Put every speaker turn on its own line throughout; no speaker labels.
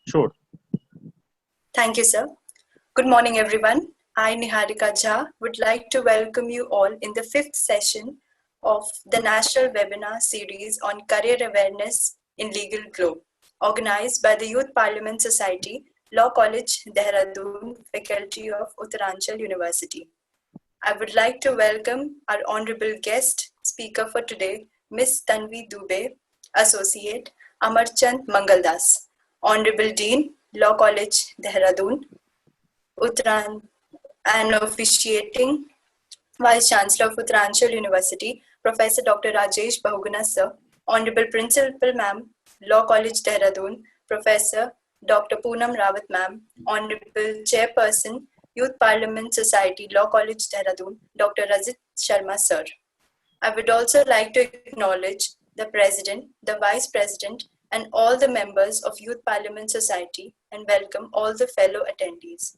Sure.
Thank you, sir. Good morning, everyone. I, Niharika Jha, would like to welcome you all in the fifth session of the National Webinar Series on Career Awareness in Legal Globe, organized by the Youth Parliament Society, Law College, Dehradun, Faculty of Uttaranchal University. I would like to welcome our honorable guest speaker for today, Ms. Tanvi Dubey, Associate, Amarchand Mangaldas, Honorable Dean, Law College, Dehradun, Uttaran, and officiating Vice Chancellor of Uttaranchal University, Professor Dr. Rajesh Bahuguna Sir, Honorable Principal Ma'am, Law College, Dehradun, Professor Dr. Poonam Rawat Ma'am, Honorable Chairperson, Youth Parliament Society, Law College, Dehradun, Dr. Rajit Sharma Sir. I would also like to acknowledge the President, the Vice President, and all the members of Youth Parliament Society and welcome all the fellow attendees.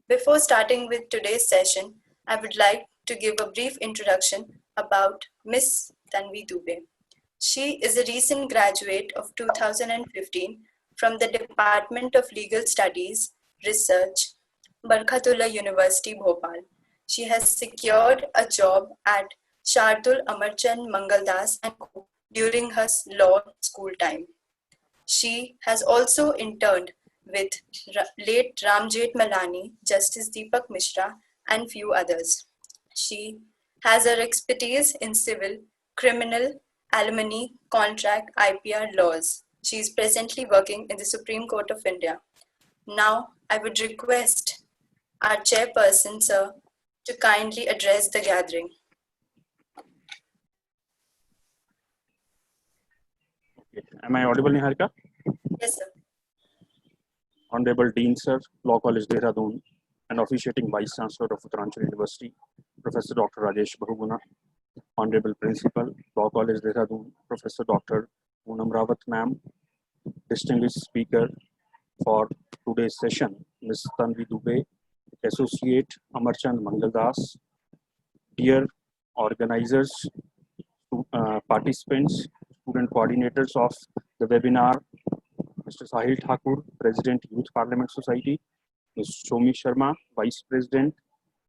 Before starting with today's session, I would like to give a brief introduction about Ms. Tanvi Dubey. She is a recent graduate of 2015 from the Department of Legal Studies, Research, Barkatullah University, Bhopal. She has secured a job at Shardul Amarchand Mangaldas and Co. during her law school time. She has also interned with late Ram Malani, Justice Deepak Mishra, and few others. She has her expertise in civil, criminal, alimony, contract, IPR laws. She is presently working in the Supreme Court of India. Now, I would request our chairperson, sir, to kindly address the gathering.
Am I audible, Niharika?
Yes, sir.
Honorable Dean Sir, Law College, Dehradun, and officiating Vice Chancellor of Uttaranchal University, Professor Dr. Rajesh Bahuguna, Honorable Principal, Law College, Dehradun, Professor Dr. Poonam Rawat Ma'am, distinguished speaker for today's session, Ms. Tanvi Dubey, Associate, Amarchand Mangaldas, dear organizers, participants, student coordinators of the webinar, Mr. Sahil Thakur, President, Youth Parliament Society, Ms. Shomi Sharma, Vice President,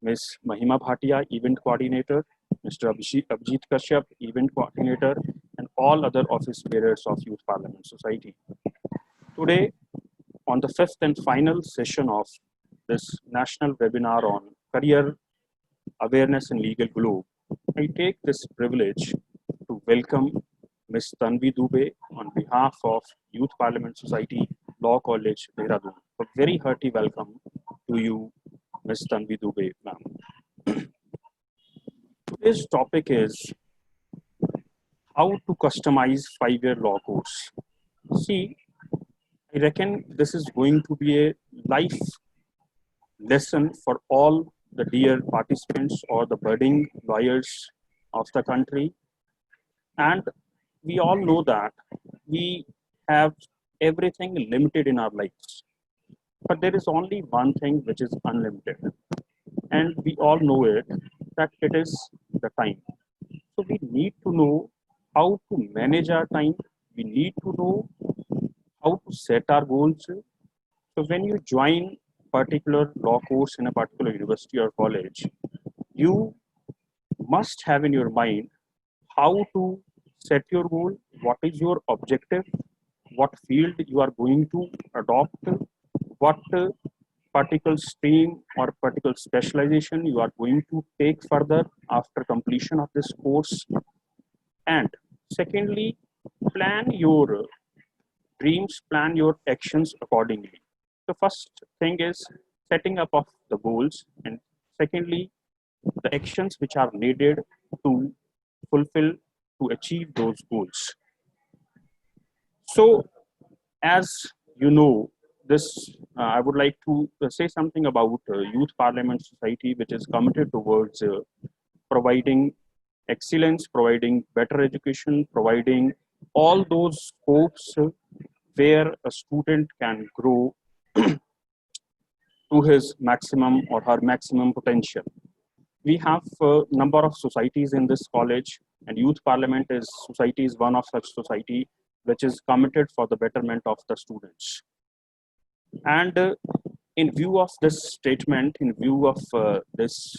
Ms. Mahima Bhatia, Event Coordinator, Mr. Abhijit Kashyap, Event Coordinator, and all other office bearers of Youth Parliament Society. Today, on the fifth and final session of this national webinar on career awareness in legal globe, I take this privilege to welcome Ms. Tanvi Dubey on behalf of Youth Parliament Society, Law College, Dehradun. A very hearty welcome to you, Ms. Tanvi Dubey, ma'am. Today's topic is how to customize 5-year law course. See, I reckon this is going to be a life lesson for all the dear participants or the budding lawyers of the country. And we all know that we have everything limited in our lives. But there is only one thing which is unlimited. And we all know it, that it is the time. So we need to know how to manage our time. We need to know how to set our goals. So when you join particular law course in a particular university or college, you must have in your mind how to set your goal, what is your objective, what field you are going to adopt, what particular stream or particular specialization you are going to take further after completion of this course. And secondly, plan your dreams, plan your actions accordingly. The first thing is setting up of the goals, and secondly, the actions which are needed to fulfill, to achieve those goals. So, as you know, this I would like to say something about Youth Parliament Society, which is committed towards providing excellence, providing better education, providing all those scopes where a student can grow to his maximum or her maximum potential. We have a number of societies in this college, and Youth Parliament Society is one of such society which is committed for the betterment of the students. And in view of this statement, in view of this,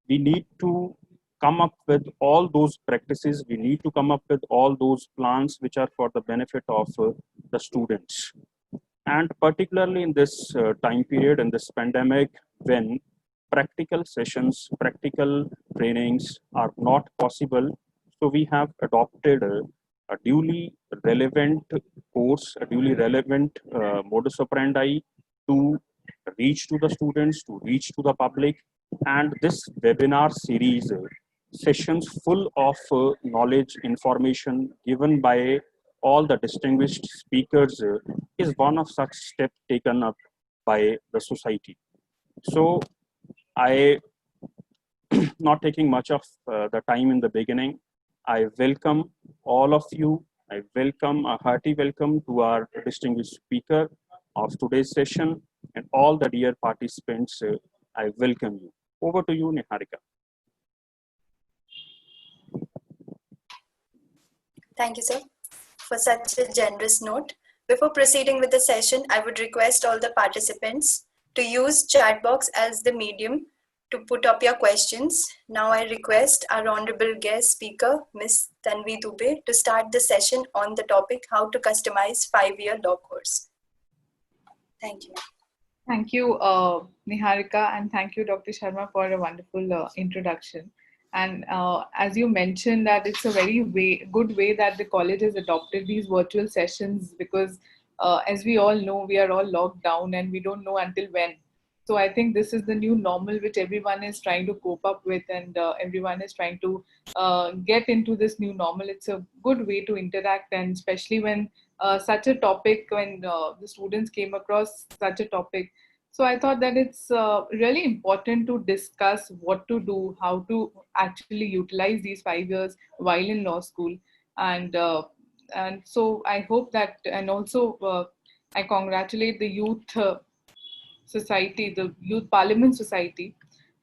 we need to come up with all those practices. We need to come up with all those plans which are for the benefit of the students. And particularly in this time period, in this pandemic, when practical sessions, practical trainings are not possible, so we have adopted a duly relevant course, a duly relevant modus operandi to reach to the students, to reach to the public. And this webinar series, sessions full of knowledge, information given by all the distinguished speakers, is one of such steps taken up by the society. So I, not taking much of the time in the beginning, I welcome all of you. I welcome a hearty welcome to our distinguished speaker of today's session, and all the dear participants. I welcome you. Over to you, Niharika.
Thank you, sir, for such a generous note. Before proceeding with the session, I would request all the participants to use chat box as the medium to put up your questions. Now I request our honorable guest speaker, Ms. Tanvi Dubey, to start the session on the topic how to customize 5-year law course. Thank you.
Thank you, Niharika, and thank you, Dr. Sharma, for a wonderful introduction. And as you mentioned, that it's a very good way that the college has adopted these virtual sessions because, as we all know, we are all locked down and we don't know until when. So I think this is the new normal which everyone is trying to cope up with, and everyone is trying to get into this new normal. It's a good way to interact, and especially when such a topic, when the students came across such a topic. So I thought that it's really important to discuss what to do, how to actually utilize these 5 years while in law school. And so I hope that, and also I congratulate the youth society, the Youth Parliament Society,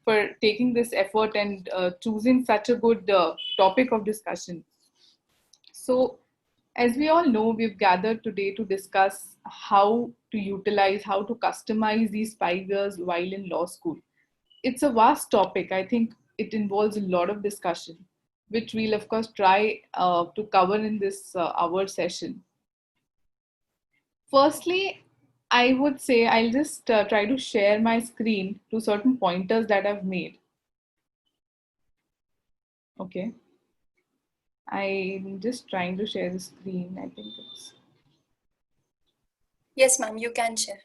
for taking this effort and choosing such a good topic of discussion. So, as we all know, we've gathered today to discuss how to utilize, how to customize these 5 years while in law school. It's a vast topic. I think it involves a lot of discussion, which we'll, of course, try to cover in this hour session. Firstly, I would say I'll just try to share my screen to certain pointers that I've made. Okay. I'm just trying to share the screen. I think it's...
Yes, ma'am, you can share.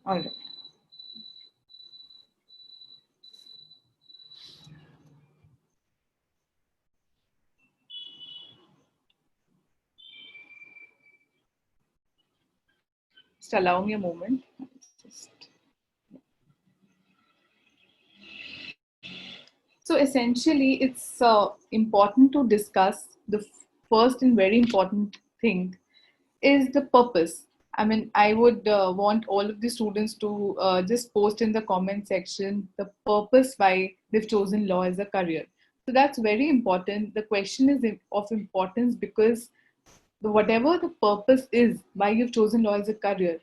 All right. Just allow me a moment. So essentially, it's important to discuss the first and very important thing is the purpose. I mean, I would want all of the students to just post in the comment section the purpose why they've chosen law as a career. So that's very important. The question is of importance because whatever the purpose is why you've chosen law as a career,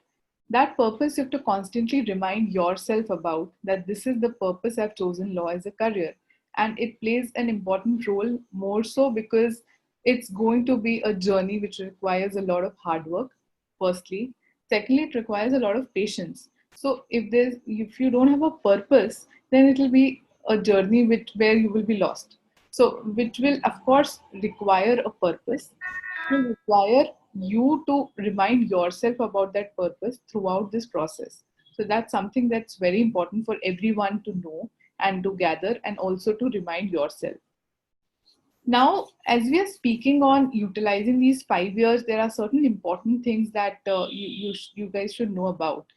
that purpose you have to constantly remind yourself about, that this is the purpose I've chosen law as a career. And it plays an important role, more so because it's going to be a journey which requires a lot of hard work, firstly. Secondly, it requires a lot of patience. So if you don't have a purpose, then it will be a journey where you will be lost. So which will of course require a purpose, will require you to remind yourself about that purpose throughout this process. So that's something that's very important for everyone to know and to gather, and also to remind yourself. Now, as we are speaking on utilizing these 5 years, there are certain important things that you guys should know about.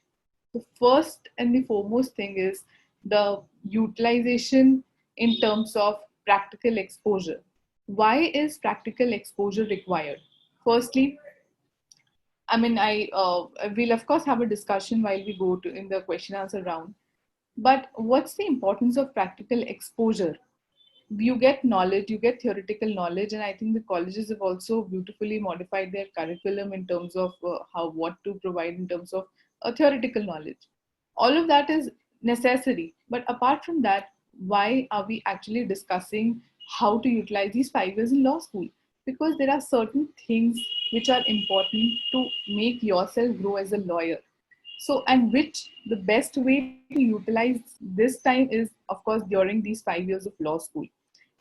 The first and the foremost thing is the utilization in terms of practical exposure. Why is practical exposure required? Firstly, I mean, I will of course have a discussion while we go to in the question answer round. But what's the importance of practical exposure? you get knowledge, you get theoretical knowledge, and I think the colleges have also beautifully modified their curriculum in terms of what to provide in terms of theoretical knowledge. All of that is necessary, but apart from that, why are we actually discussing how to utilize these 5 years in law school? Because there are certain things which are important to make yourself grow as a lawyer. So, and which the best way to utilize this time is, of course, during these 5 years of law school.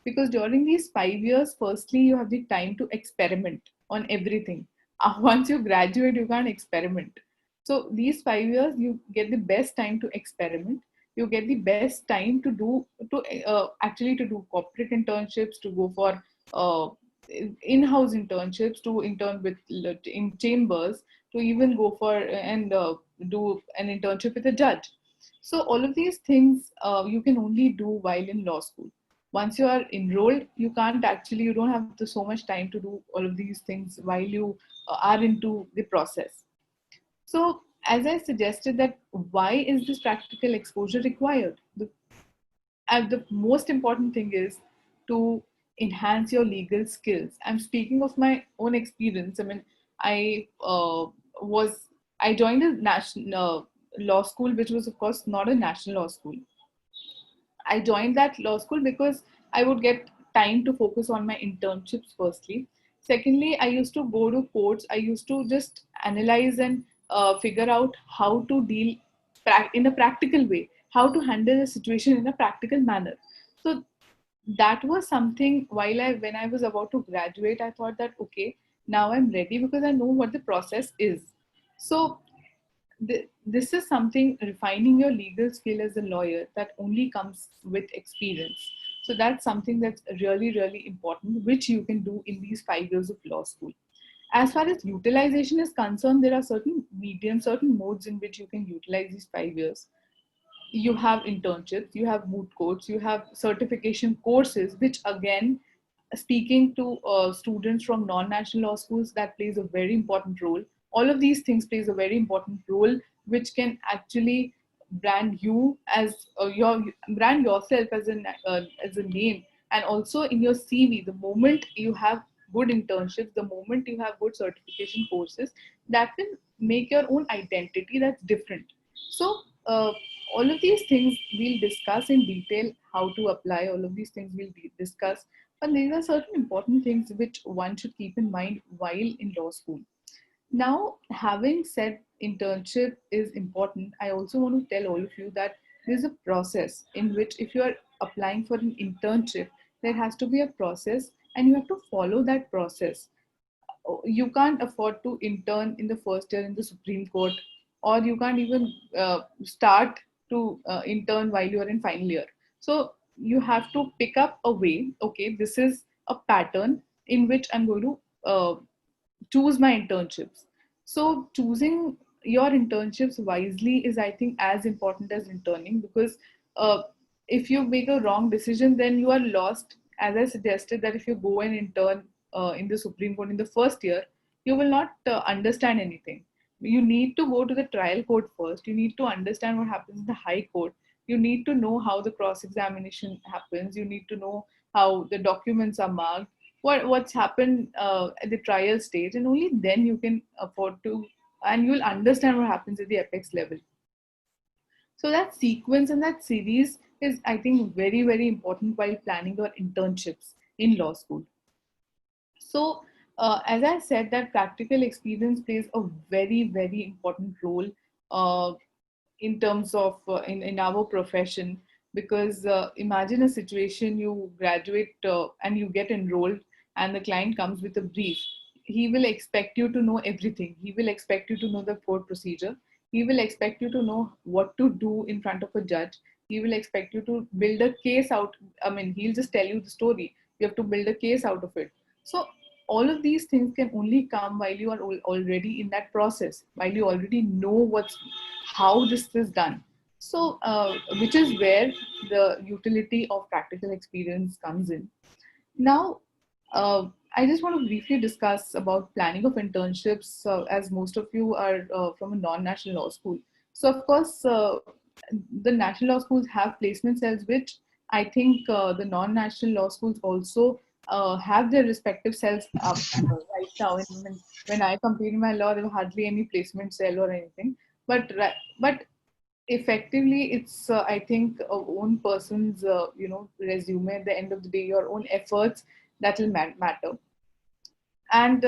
Because during these 5 years, firstly, you have the time to experiment on everything. Once you graduate, you can't experiment. So these 5 years, you get the best time to experiment. You get the best time to actually to do corporate internships, to go for in-house internships, to intern with in chambers, to even go for and do an internship with a judge. So all of these things you can only do while in law school. Once you are enrolled, you don't have so much time to do all of these things while you are into the process. So as I suggested, that why is this practical exposure required? The most important thing is to enhance your legal skills. I'm speaking of my own experience. I mean, I was I joined a national law school, which was of course not a national law school. I joined that law school because I would get time to focus on my internships firstly. Secondly, I used to go to courts. I used to just analyze and figure out how to deal in a practical way, how to handle a situation in a practical manner. So that was something when I was about to graduate, I thought that, okay, now I'm ready because I know what the process is. So this is something, refining your legal skill as a lawyer, that only comes with experience. So that's something that's really, really important, which you can do in these 5 years of law school. As far as utilization is concerned, there are certain mediums, certain modes in which you can utilize these 5 years. You have internships, you have moot courts, you have certification courses, which again, speaking to students from non-national law schools, that plays a very important role. All of these things plays a very important role, which can actually brand you as brand yourself as a name. And also in your CV, the moment you have good internships, the moment you have good certification courses, that will make your own identity that's different. So all of these things we'll discuss in detail, how to apply all of these things we'll discuss. But these are certain important things which one should keep in mind while in law school. Now, having said internship is important, I also want to tell all of you that there's a process in which, if you are applying for an internship, there has to be a process and you have to follow that process. You can't afford to intern in the first year in the Supreme Court, or you can't even start to intern while you are in final year. So you have to pick up a way. Okay, this is a pattern in which I'm going to choose my internships. So choosing your internships wisely is, I think, as important as interning, because uh, if you make a wrong decision, then you are lost. As I suggested, that if you go and intern in the Supreme Court in the first year, you will not understand anything. You need to go to the trial court first. You need to understand what happens in the high court. You need to know how the cross examination happens. You need to know how the documents are marked, what's happened at the trial stage, and only then you can afford to, and you'll understand what happens at the apex level. So that sequence and that series is, I think, very, very important while planning your internships in law school. So as I said, that practical experience plays a very, very important role uh, in terms of in our profession. Because imagine a situation: you graduate and you get enrolled, and the client comes with a brief. He will expect you to know everything. He will expect you to know the court procedure. He will expect you to know what to do in front of a judge. He will expect you to build a case out. I mean, he'll just tell you the story. You have to build a case out of it. So all of these things can only come while you are already in that process, while you already know how this is done. So which is where the utility of practical experience comes in. Now I just want to briefly discuss about planning of internships, as most of you are from a non-national law school. So of course the national law schools have placement cells which I think the non-national law schools also have their respective cells up right now. And when I completed my law, there were hardly any placement cell or anything. But effectively, it's I think a own person's resume. At the end of the day, your own efforts that will matter. And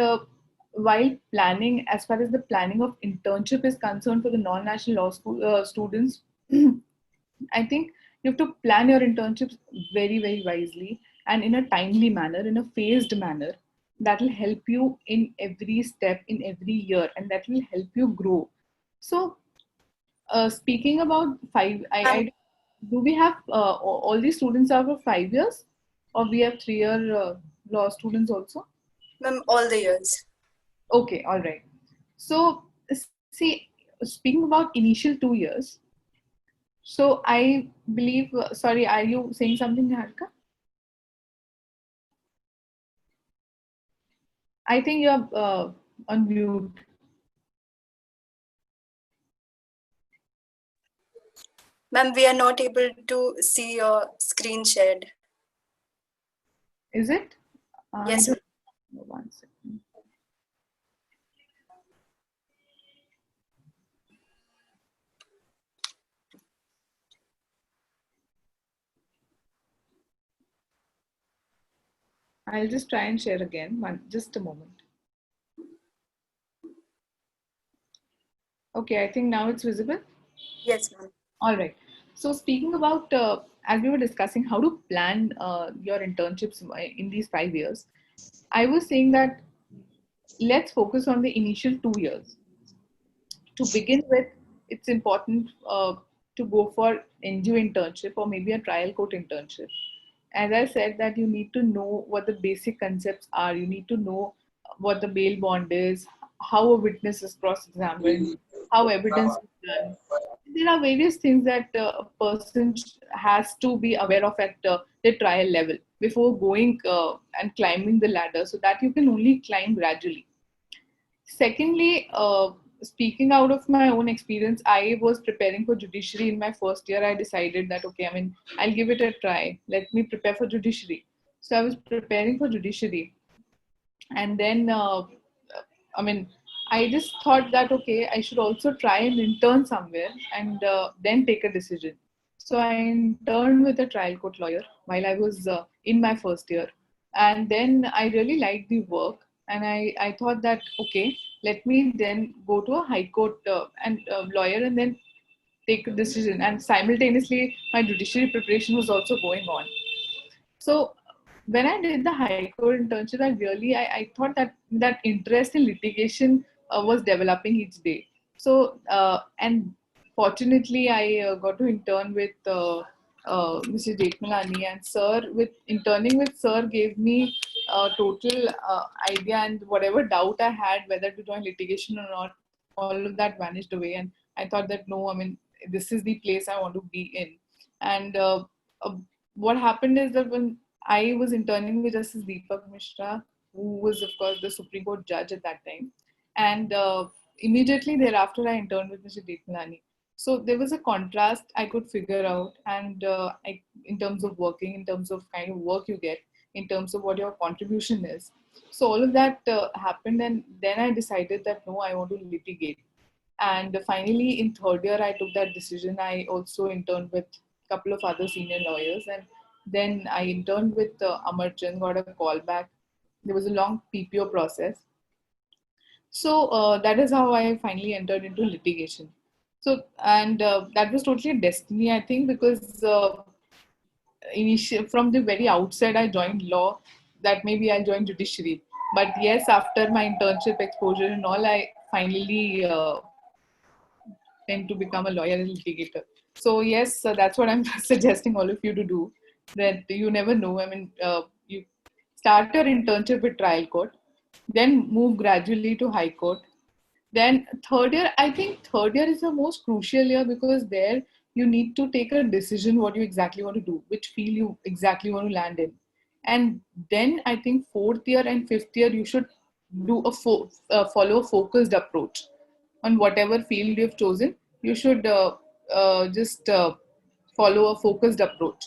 while planning, as far as the planning of internship is concerned for the non-national law school students, I think you have to plan your internships very, very wisely and in a timely manner, in a phased manner. That will help you in every step, in every year, and that will help you grow. So, speaking about
Um,
do we have all these students are for 5 years, or we have 3 year law students also?
ma'am, all the years.
Okay, all right. So, see, speaking about initial 2 years, so I believe, sorry, are you saying something, Harika? I think you're on mute.
Ma'am, we are not able to see your screen shared.
Is it? I
Yes,
don't
ma'am.
know. One second. I'll just try and share again. Just a moment. Okay, I think now it's visible.
Yes, ma'am.
All right. So speaking about, as we were discussing, how to plan your internships in these 5 years, I was saying that let's focus on the initial 2 years. To begin with, it's important to go for NGO internship or maybe a trial court internship. As I said, that you need to know what the basic concepts are. You need to know what the bail bond is, how a witness is cross-examined, how evidence is done. There are various things that a person has to be aware of at the trial level before going and climbing the ladder, so that you can only climb gradually. Secondly, speaking out of my own experience, I was preparing for judiciary in my first year. I decided that, okay, I mean, I'll give it a try. Let me prepare for judiciary. So I was preparing for judiciary. And then, I mean, I just thought that, okay, I should also try and intern somewhere and then take a decision. So I interned with a trial court lawyer while I was in my first year. And then I really liked the work. And I thought that, okay, let me then go to a high court and lawyer and then take a decision. And simultaneously, my judiciary preparation was also going on. So when I did the High Court internship, I thought that that interest in litigation was developing each day. So and fortunately, I got to intern with Mr. Jetmalani, and Sir, with interning with Sir, gave me a total idea, and whatever doubt I had whether to join litigation or not, all of that vanished away. And I thought that no, I mean, this is the place I want to be in. And uh, what happened is that when I was interning with Justice Deepak Mishra, who was, of course, the Supreme Court judge at that time, and immediately thereafter, I interned with Mr. Deepnani. So there was a contrast I could figure out, and in terms of working, in terms of kind of work you get, in terms of what your contribution is. So all of that happened, and then I decided that no, I want to litigate. And finally, in third year, I took that decision. I also interned with a couple of other senior lawyers, and then I interned with Amarchand, got a call back. There was a long PPO process. So that is how I finally entered into litigation. So, and that was totally a destiny, I think, because from the very outset, I joined law, that maybe I'll join judiciary. But yes, after my internship exposure and all, I finally tend to become a lawyer and litigator. So yes, that's what I'm suggesting all of you to do. That you never know. I mean, you start your internship with trial court, then move gradually to high court. Then third year, I think third year is the most crucial year because there you need to take a decision what you exactly want to do, which field you exactly want to land in. And then I think fourth year and fifth year you should do follow a focused approach on whatever field you've chosen. You should just follow a focused approach.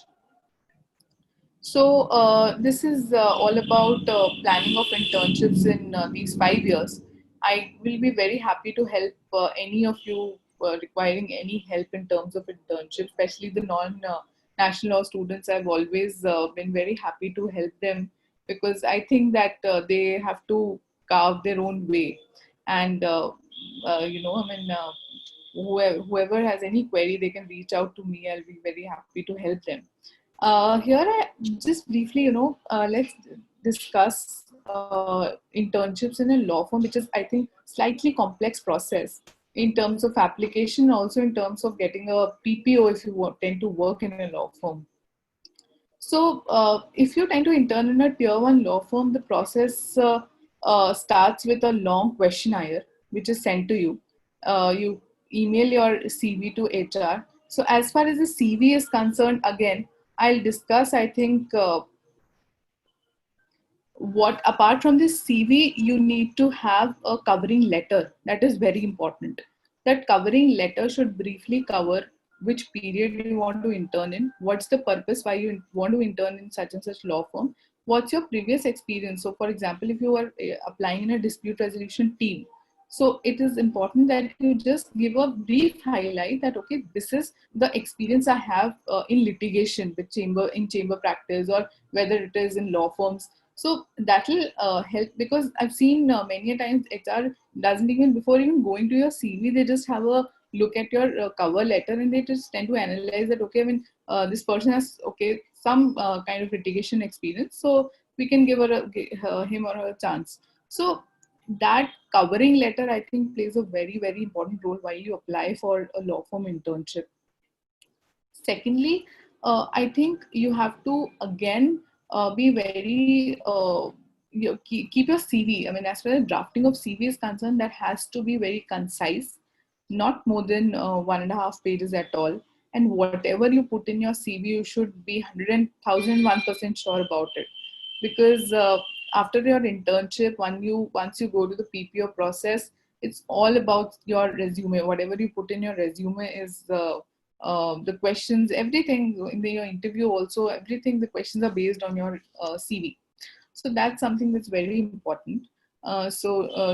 So this is all about planning of internships in these 5 years. I will be very happy to help any of you requiring any help in terms of internship, especially the non-national law students. I've always been very happy to help them because I think that they have to carve their own way. And whoever has any query, they can reach out to me. I'll be very happy to help them. Here, I just briefly, let's discuss internships in a law firm, which is, I think, slightly complex process in terms of application, also in terms of getting a PPO if you tend to work in a law firm. So, if you tend to intern in a tier one law firm, the process starts with a long questionnaire which is sent to you. You email your CV to HR. So, as far as the CV is concerned, again, I'll discuss, I think, what apart from this CV, you need to have a covering letter. That is very important. That covering letter should briefly cover which period you want to intern in, what's the purpose why you want to intern in such and such law firm, what's your previous experience. So, for example, if you are applying in a dispute resolution team, so it is important that you just give a brief highlight that okay, this is the experience I have in litigation with chamber practice, or whether it is in law firms. So that will help, because I've seen many a times HR doesn't even, before even going to your CV, they just have a look at your cover letter and they just tend to analyze that okay, I mean this person has okay some kind of litigation experience, so we can give him or her a chance. So that covering letter, I think, plays a very very important role while you apply for a law firm internship. Secondly, I think you have to again be very keep your CV. I mean, as far as drafting of CV is concerned, that has to be very concise, not more than 1.5 pages at all. And whatever you put in your CV, you should be 1,001% sure about it, because after your internship, once you go to the PPO process, it's all about your resume. Whatever you put in your resume is the questions, everything in your interview also, everything, the questions are based on your CV. So that's something that's very important.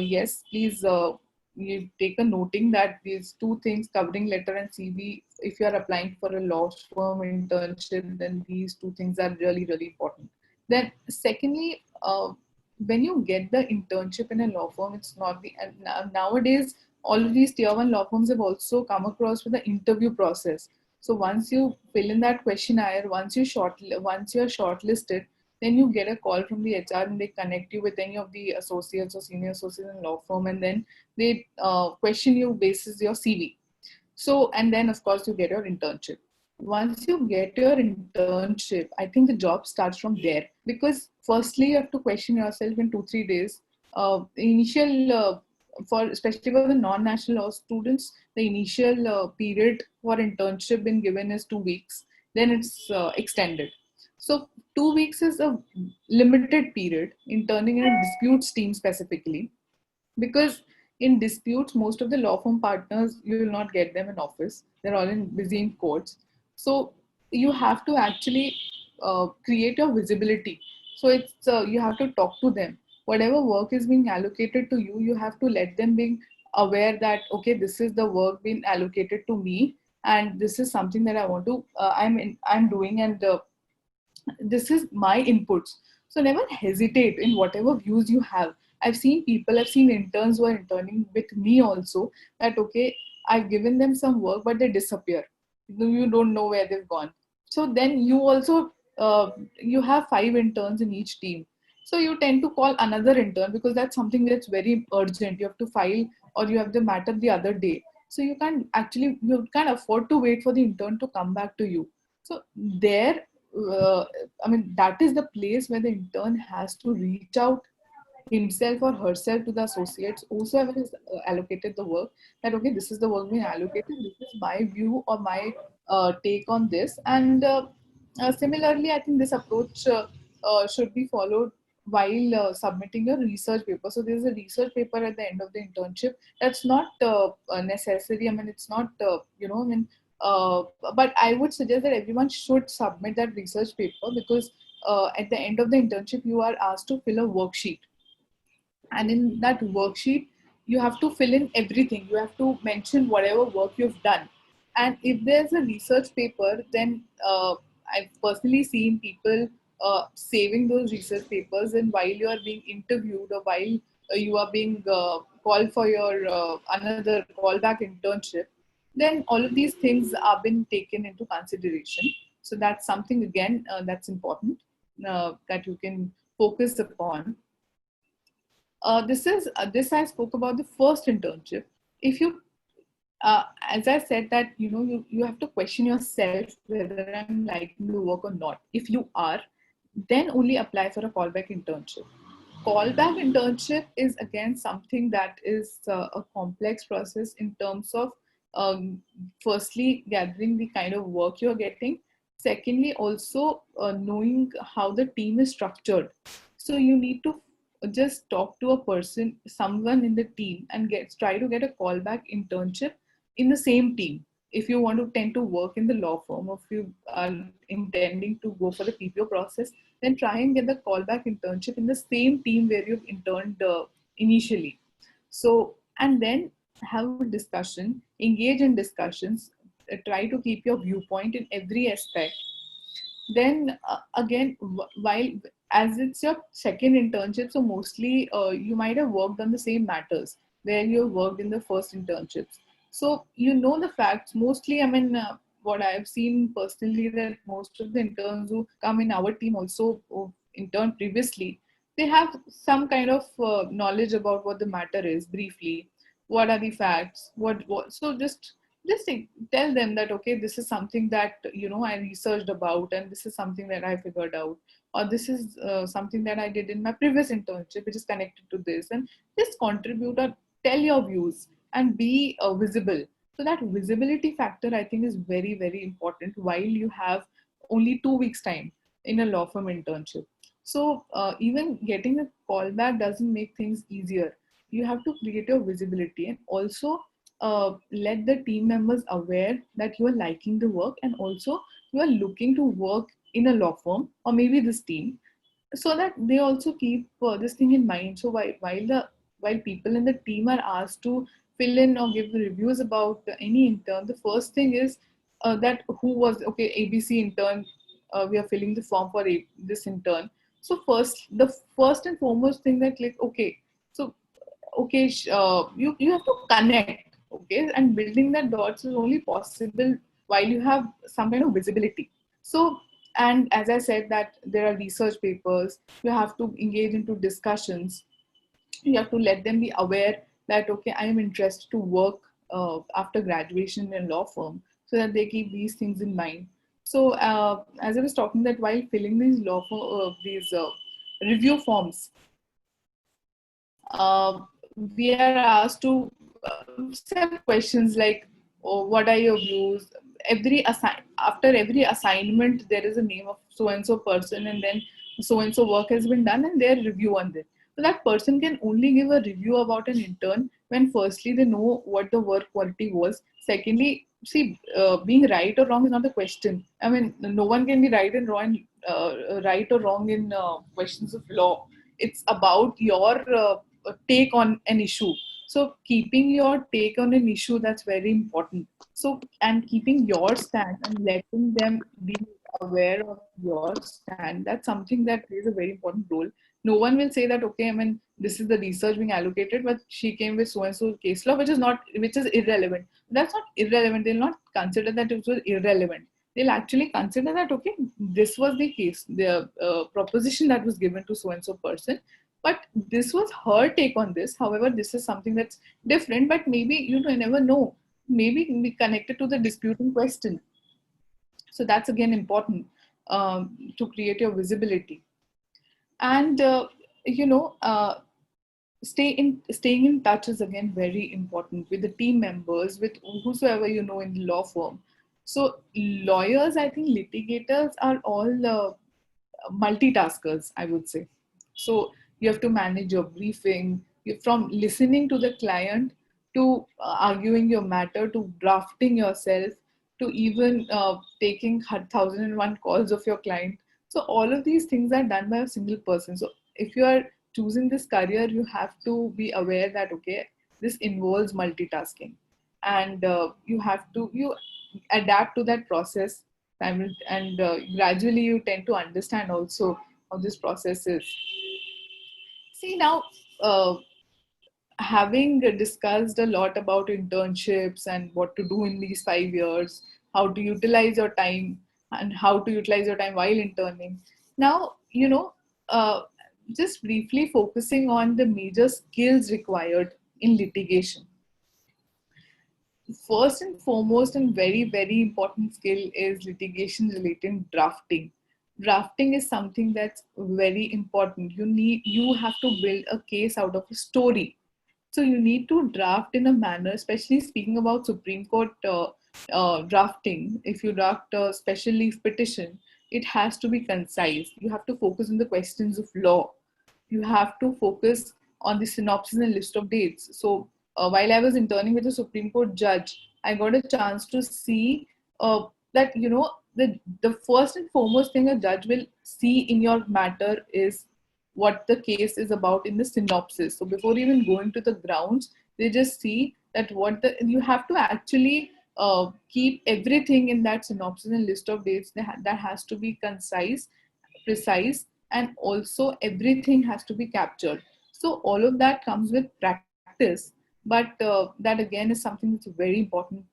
Yes, please you take a noting that these two things, covering letter and CV, if you are applying for a law firm internship, then these two things are really really important. Then secondly, when you get the internship in a law firm, it's not the, and nowadays all of these tier one law firms have also come across with the interview process. So once you fill in that questionnaire, once you are shortlisted, then you get a call from the HR and they connect you with any of the associates or senior associates in law firm, and then they question you basis your CV. So, and then of course you get your internship. Once you get your internship, I think the job starts from there, because firstly you have to question yourself in 2-3 days. Initial for especially for the non-national law students, the initial period for internship been given is 2 weeks. Then it's extended. So 2 weeks is a limited period interning in a disputes team specifically, because in disputes most of the law firm partners, you will not get them in office, they're all in busy in courts. So you have to actually create your visibility. So it's you have to talk to them. Whatever work is being allocated to you, you have to let them be aware that okay, this is the work being allocated to me, and this is something that I want to I'm doing, and this is my inputs. So never hesitate in whatever views you have. I've seen interns who are interning with me also, that okay, I've given them some work but they disappear, you don't know where they've gone. So then you also you have 5 interns in each team, so you tend to call another intern because that's something that's very urgent, you have to file or you have the matter the other day. So you can't afford to wait for the intern to come back to you. So there, I mean, that is the place where the intern has to reach out himself or herself to the associates, whosoever has allocated the work, that okay, this is the work being allocated, this is my view or my take on this. And similarly, I think this approach should be followed while submitting a research paper. So there's a research paper at the end of the internship. That's not necessary. I mean, it's not, I mean, but I would suggest that everyone should submit that research paper, because at the end of the internship, you are asked to fill a worksheet. And in that worksheet, you have to fill in everything. You have to mention whatever work you've done. And if there's a research paper, then I've personally seen people saving those research papers, and while you are being interviewed or while you are being called for your another callback internship, then all of these things are been taken into consideration. So that's something again that's important that you can focus upon. This I spoke about the first internship. If you, as I said, that you have to question yourself whether I'm liking the work or not. If you are, then only apply for a callback internship. Callback internship is again something that is a complex process in terms of firstly gathering the kind of work you're getting. Secondly, also knowing how the team is structured. So you need to just talk to a person, someone in the team, and try to get a callback internship in the same team. If you want to tend to work in the law firm, or if you are intending to go for the PPO process, then try and get the callback internship in the same team where you've interned initially. So, and then have a discussion, engage in discussions, try to keep your viewpoint in every aspect. Then again, while as it's your second internship, so mostly you might have worked on the same matters where you worked in the first internships. So you know the facts mostly. I mean, what I've seen personally, that most of the interns who come in our team also who interned previously, they have some kind of knowledge about what the matter is briefly. What are the facts? What? So just tell them that, okay, this is something that I researched about, and this is something that I figured out, or this is something that I did in my previous internship which is connected to this, and just contribute or tell your views and be visible. So that visibility factor, I think, is very, very important while you have only 2 weeks time in a law firm internship. So even getting a callback doesn't make things easier. You have to create your visibility, and also let the team members aware that you are liking the work, and also you are looking to work in a law firm or maybe this team, so that they also keep this thing in mind. So while people in the team are asked to fill in or give reviews about any intern, the first thing is that who was, okay, ABC intern, we are filling the form for this intern. So the first and foremost thing that, like, okay, so okay, you have to connect, okay, and building that dots is only possible while you have some kind of visibility. So, and as I said, that there are research papers, you have to engage into discussions, you have to let them be aware that, okay, I am interested to work after graduation in a law firm, so that they keep these things in mind. So as I was talking, that while filling these review forms, we are asked to set questions like, oh, what are your views? After every assignment, there is a name of so and so person, and then so and so work has been done, and their review on it. So that person can only give a review about an intern when firstly they know what the work quality was. Secondly, see, being right or wrong is not a question. I mean, no one can be right and wrong, right or wrong in questions of law. It's about your take on an issue. So keeping your take on an issue, that's very important. So, and keeping your stand and letting them be aware of your stand, that's something that plays a very important role. No one will say that, okay, I mean, this is the research being allocated, but she came with so and so case law, which is irrelevant. That's not irrelevant. They'll not consider that it was irrelevant. They'll actually consider that, okay, this was the case, the proposition that was given to so and so person, but this was her take on this. However, this is something that's different, but maybe you never know. Maybe it can be connected to the disputing question. So that's again important to create your visibility. And staying in touch is again very important with the team members, with whosoever you know in the law firm. So lawyers, I think litigators are all multitaskers, I would say. So you have to manage your briefing, from listening to the client to arguing your matter, to drafting yourself, to even taking 1001 calls of your client. So all of these things are done by a single person. So if you are choosing this career, you have to be aware that, okay, this involves multitasking, and you adapt to that process, and gradually you tend to understand also how this process is. See now, uh, having discussed a lot about internships and what to do in these 5 years, how to utilize your time and how to utilize your time while interning. Now, just briefly focusing on the major skills required in litigation. First and foremost, and very, very important skill is litigation related drafting. Drafting is something that's very important. You have to build a case out of a story. So you need to draft in a manner, especially speaking about Supreme Court drafting. If you draft a special leave petition, it has to be concise. You have to focus on the questions of law. You have to focus on the synopsis and list of dates. So while I was interning with a Supreme Court judge, I got a chance to see that the first and foremost thing a judge will see in your matter is what the case is about in the synopsis. So before even going to the grounds, they just see that you have to actually keep everything in that synopsis and list of dates that has to be concise, precise, and also everything has to be captured. So all of that comes with practice, but that again is something that's very important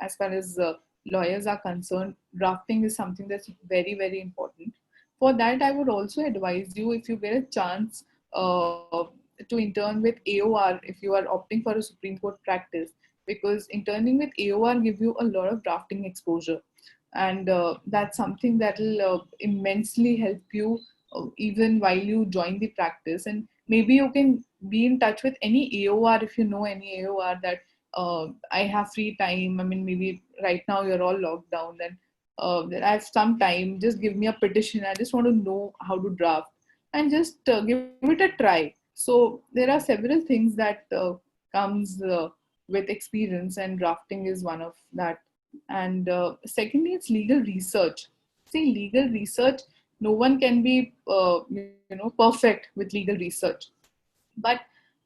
as far as lawyers are concerned. Drafting is something that's very, very important. For that, I would also advise you, if you get a chance to intern with AOR, if you are opting for a Supreme Court practice, because interning with AOR give you a lot of drafting exposure, and that's something that will immensely help you even while you join the practice. And maybe you can be in touch with any AOR, if you know any AOR, that I have free time. I mean, maybe right now you're all locked down, then I have some time, just give me a petition. I just want to know how to draft, and just give it a try. So there are several things that comes with experience, and drafting is one of that. And secondly, it's legal research. See, legal research, no one can be perfect with legal research, but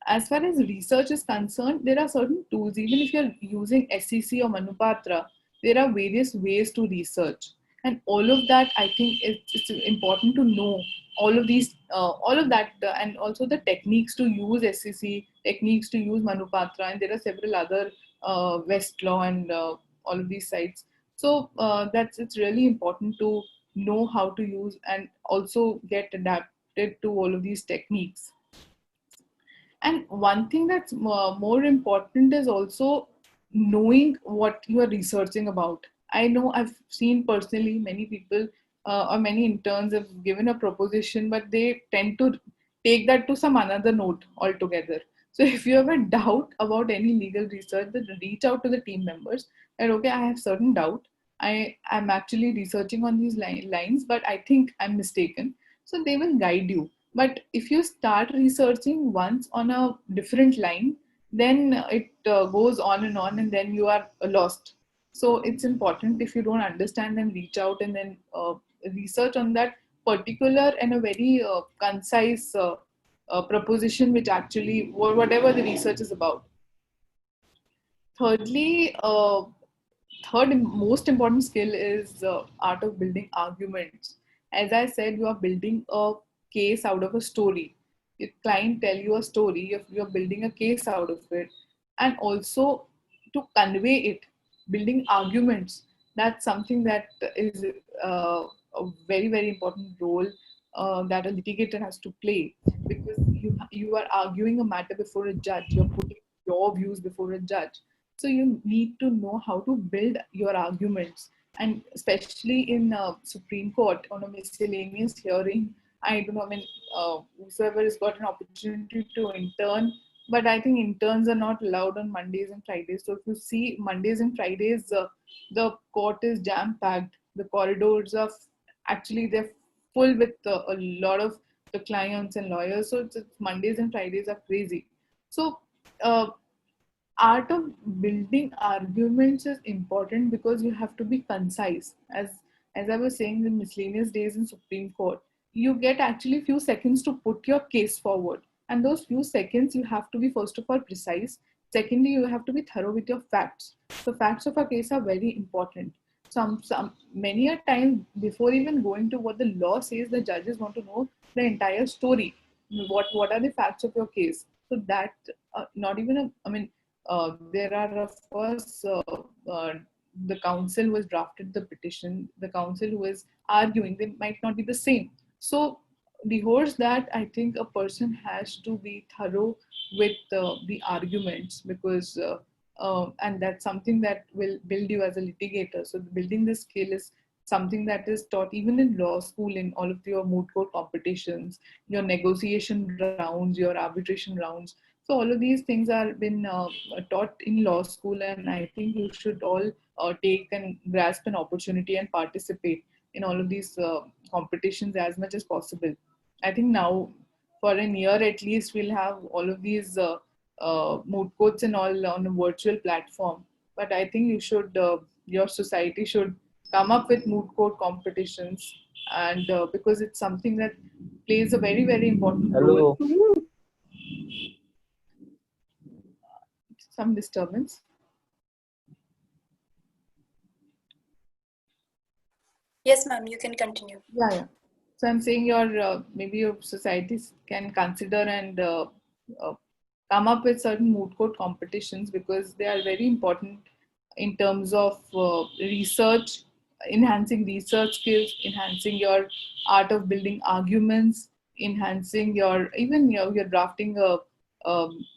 as far as research is concerned, there are certain tools. Even if you're using SEC or Manupatra, there are various ways to research. And all of that, I think it's important to know all of that, and also the techniques to use SEC, techniques to use Manupatra, and there are several other Westlaw and all of these sites. So it's really important to know how to use and also get adapted to all of these techniques. And one thing that's more important is also knowing what you are researching about. I know I've seen personally many people or many interns have given a proposition, but they tend to take that to some another note altogether. So if you have a doubt about any legal research, then reach out to the team members that, okay, I have certain doubt. I'm actually researching on these lines, but I think I'm mistaken. So they will guide you. But if you start researching once on a different line, then it goes on, and then you are lost. So it's important, if you don't understand, then reach out and then research on that particular and a very concise proposition, which actually, or whatever the research is about. Thirdly, third most important skill is art of building arguments. As I said, you are building a case out of a story. Your client tell you a story, you're building a case out of it, and also to convey it, building arguments. That's something that is a very, very important role that a litigator has to play, because you are arguing a matter before a judge. You're putting your views before a judge, so you need to know how to build your arguments. And especially in Supreme Court on a miscellaneous hearing, I don't know, I mean, whoever has got an opportunity to intern, but I think interns are not allowed on Mondays and Fridays. So if you see Mondays and Fridays, the court is jam packed. The corridors are actually, they're full with a lot of the clients and lawyers. So it's Mondays and Fridays are crazy. So uh, art of building arguments is important because you have to be concise. as I was saying, the miscellaneous days in Supreme Court, you get actually few seconds to put your case forward. And those few seconds, you have to be, first of all, precise. Secondly, you have to be thorough with your facts. The facts of a case are very important. Many a time, before even going to what the law says, the judges want to know the entire story. What are the facts of your case? So that not even a, I mean, there are of course the counsel who has drafted the petition, the counsel who is arguing, they might not be the same. So beholds that, I think a person has to be thorough with the arguments, because and that's something that will build you as a litigator. So building this skill is something that is taught even in law school, in all of your moot court competitions, your negotiation rounds, your arbitration rounds. So all of these things are been taught in law school, and I think you should all take and grasp an opportunity and participate in all of these competitions as much as possible. I think now for a year at least we'll have all of these moot courts and all on a virtual platform. But I think you should, your society should come up with moot court competitions, and because it's something that plays a very, very important role. Some disturbance.
Yes, ma'am, you can continue.
Yeah. So I'm saying your maybe your societies can consider and come up with certain moot court competitions, because they are very important in terms of research, enhancing research skills, enhancing your art of building arguments, enhancing your even your drafting a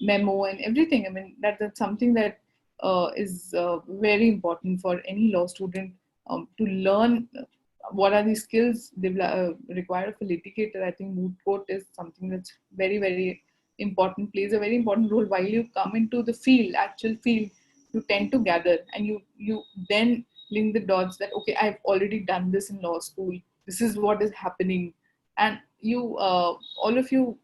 memo and everything. I mean that's something that is very important for any law student to learn. What are the skills they require of a litigator? I think moot court is something that's very, very important, plays a very important role. While you come into the field, actual field, you tend to gather, and you then link the dots that, okay, I've already done this in law school. This is what is happening. And you, all of you,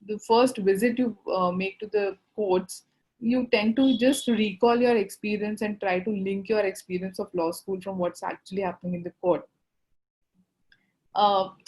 the first visit you make to the courts, you tend to just recall your experience and try to link your experience of law school from what's actually happening in the court.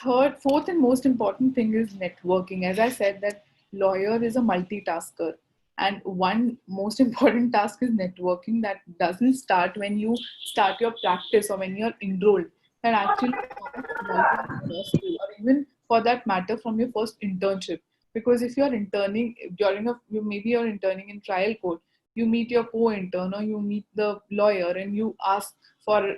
Fourth and most important thing is networking. As I said, that lawyer is a multitasker, and one most important task is networking. That doesn't start when you start your practice or when you're enrolled. That actually starts while you're in law school, or even for that matter from your first internship. Because if you're interning during maybe you're interning in trial court, you meet your co-intern or you meet the lawyer and you ask for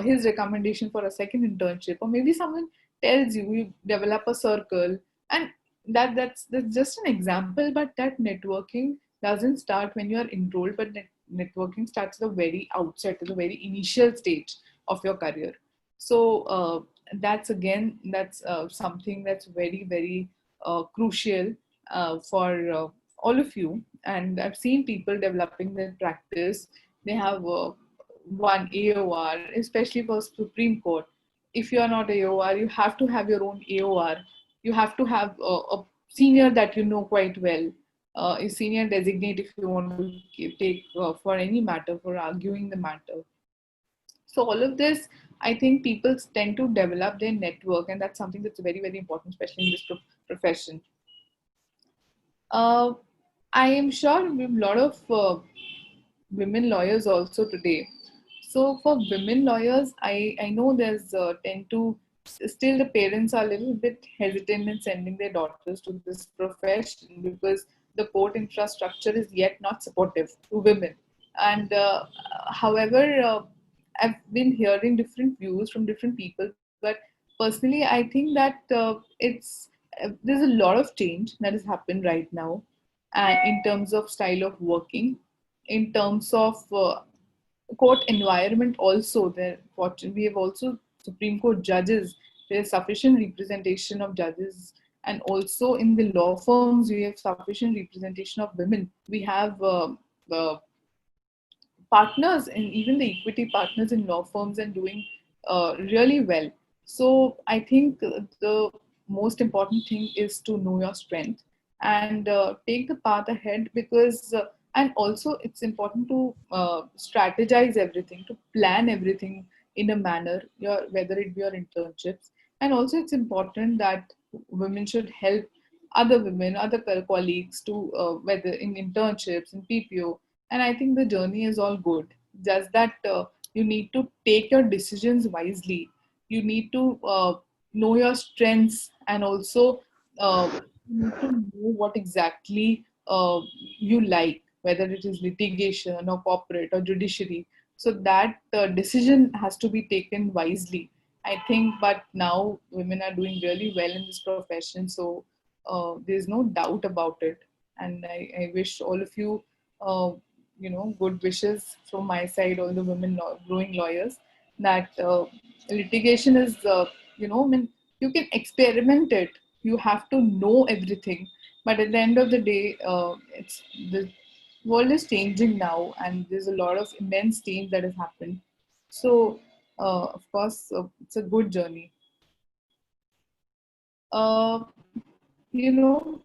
his recommendation for a second internship, or maybe someone tells you, you develop a circle. And that's just an example, but that networking doesn't start when you are enrolled, but networking starts at the very outset, at the very initial stage of your career. So that's something that's very, very crucial for all of you. And I've seen people developing their practice. They have one AOR, especially for Supreme Court. If you are not AOR, you have to have your own AOR. You have to have a senior that you know quite well, a senior designate if you want to take for any matter, for arguing the matter. So all of this, I think people tend to develop their network, and that's something that's very, very important, especially in this profession. I am sure we have a lot of women lawyers also today. So for women lawyers, I know there's tend to still the parents are a little bit hesitant in sending their daughters to this profession, because the court infrastructure is yet not supportive to women. And however, I've been hearing different views from different people, but personally, I think that there's a lot of change that has happened right now, in terms of style of working, in terms of court environment also. We have also Supreme Court judges. There is sufficient representation of judges, and also in the law firms we have sufficient representation of women. We have partners and even the equity partners in law firms and doing really well. So I think the most important thing is to know your strength and take the path ahead, because and also it's important to strategize everything, to plan everything in a manner, whether it be your internships. And also it's important that women should help other women, other colleagues to whether in internships, in PPO. And I think the journey is all good. Just that you need to take your decisions wisely. You need to know your strengths, and also you need to know what exactly you like, whether it is litigation or corporate or judiciary. So that decision has to be taken wisely, I think. But now women are doing really well in this profession, so there's no doubt about it. And I wish all of you, uh, good wishes from my side, all the women growing lawyers, that litigation is, I mean, you can experiment it. You have to know everything, but at the end of the day, it's the world is changing now, and there's a lot of immense change that has happened. So, of course, it's a good journey. Uh, you know,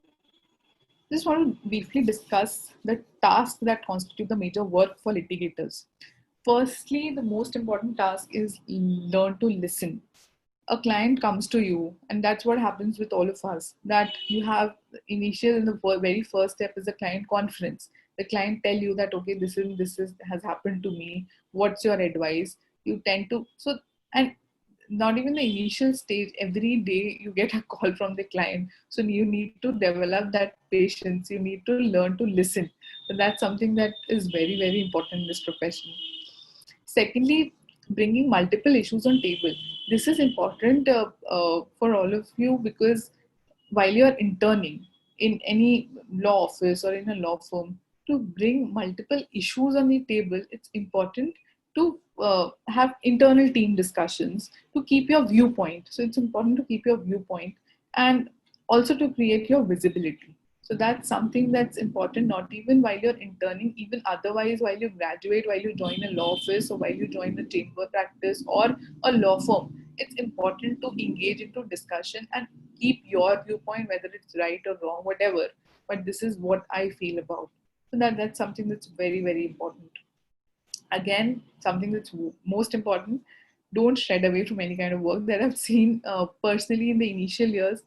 just want to briefly discuss the tasks that constitute the major work for litigators. Firstly, the most important task is learn to listen. A client comes to you, and that's what happens with all of us, that you have initial, in the very first step is the client conference. The client tell you that, okay, this is has happened to me, what's your advice? You tend to, so, and not even the initial stage, every day you get a call from the client, so you need to develop that patience, you need to learn to listen. So that's something that is very, very important in this profession. Secondly, bringing multiple issues on table. This is important for all of you, because while you're interning in any law office or in a law firm, to bring multiple issues on the table, it's important to have internal team discussions to keep your viewpoint. So it's important to keep your viewpoint, and also to create your visibility. So that's something that's important, not even while you're interning, even otherwise, while you graduate, while you join a law office, or while you join a chamber practice or a law firm. It's important to engage into discussion and keep your viewpoint, whether it's right or wrong, whatever. But this is what I feel about. So that's something that's very, very important. Again, something that's most important, don't shed away from any kind of work that I've seen personally in the initial years.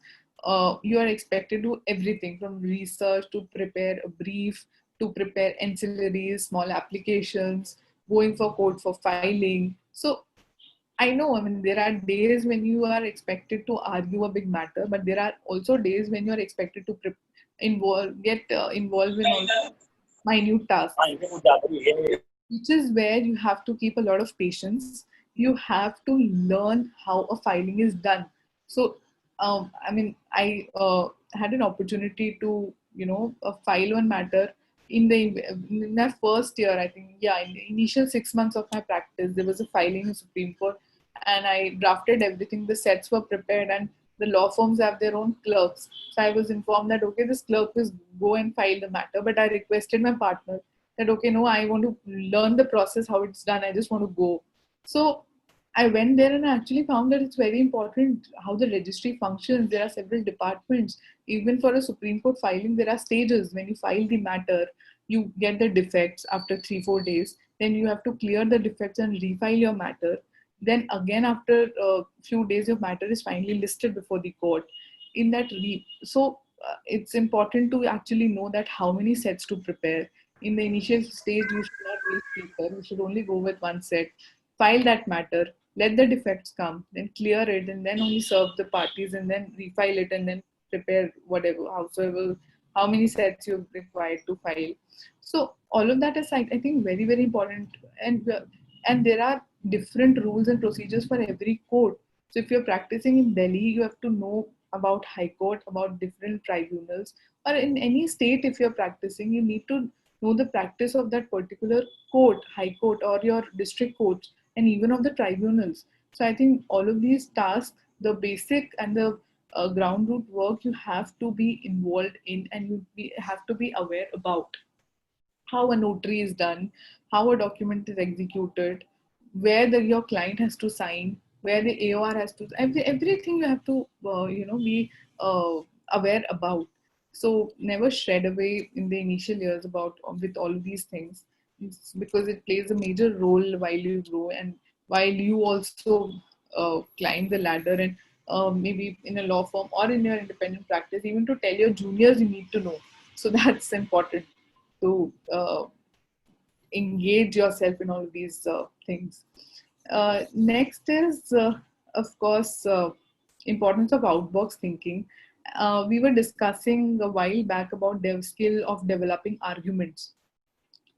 You are expected to do everything from research to prepare a brief, to prepare ancillaries, small applications, going for court for filing. So I know, I mean, there are days when you are expected to argue a big matter, but there are also days when you are expected to get involved in also minute tasks, which is where you have to keep a lot of patience. You have to learn how a filing is done. So, I mean, I had an opportunity to, file one matter in my first year. I think, yeah, in the initial 6 months of my practice, there was a filing in Supreme Court, and I drafted everything. The sets were prepared, and the law firms have their own clerks. So I was informed that, okay, this clerk will go and file the matter, but I requested my partner that, okay, no, I want to learn the process, how it's done. I just want to go. So I went there, and I actually found that it's very important how the registry functions. There are several departments. Even for a Supreme Court filing, there are stages. When you file the matter, you get the defects after 3-4 days. Then you have to clear the defects and refile your matter. Then again, after a few days, your matter is finally listed before the court. In that, it's important to actually know that how many sets to prepare. In the initial stage, you should not waste paper. You should only go with one set, file that matter, let the defects come, then clear it, and then only serve the parties, and then refile it, and then prepare whatever, howsoever, how many sets you're required to file. So all of that is, I think, very, very important. And there are different rules and procedures for every court. So if you're practicing in Delhi, you have to know about High Court, about different tribunals, or in any state, if you're practicing, you need to know the practice of that particular court, High Court, or your district courts, and even of the tribunals. So I think all of these tasks, the basic and the ground root work, you have to be involved in, and have to be aware about how a notary is done, how a document is executed, where your client has to sign, where the AOR has to, everything you have to, be aware about. So never shred away in the initial years about with all of these things. It's because it plays a major role while you grow, and while you also climb the ladder, and maybe in a law firm or in your independent practice, even to tell your juniors, you need to know. So that's important to engage yourself in all of these things. Next is, of course, importance of outbox thinking. We were discussing a while back about dev skill of developing arguments,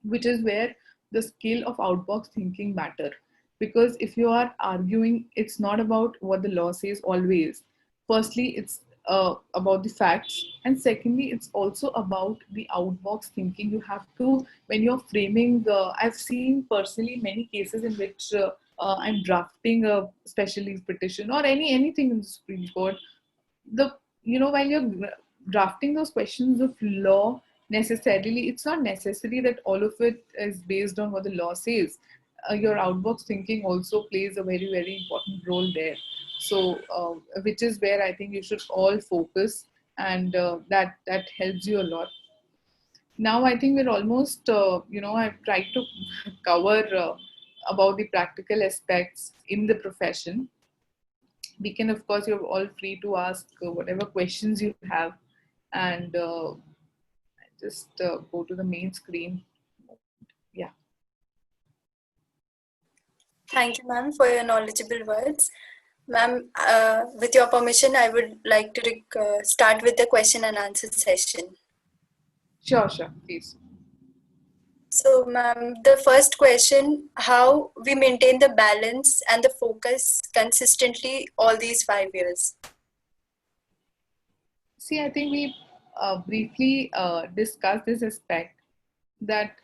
which is where the skill of outbox thinking matter. Because if you are arguing, it's not about what the law says always. Firstly, it's about the facts, and secondly, it's also about the outbox thinking. You have to, when you're framing, I've seen personally many cases in which I'm drafting a special leave petition or anything in the Supreme Court. The while you're drafting those questions of law, necessarily it's not necessary that all of it is based on what the law says. Your outbox thinking also plays a very important role there. So which is where I think you should all focus, and that helps you a lot. Now I think we're almost I've tried to cover about the practical aspects in the profession. We can, of course, you're all free to ask whatever questions you have, and just go to the main screen. Yeah.
Thank you, ma'am, for your knowledgeable words. Ma'am, with your permission, I would like to start with the question and answer session.
Sure, please.
So, ma'am, the first question, how we maintain the balance and the focus consistently all these 5 years?
See, I think we briefly discussed this aspect, that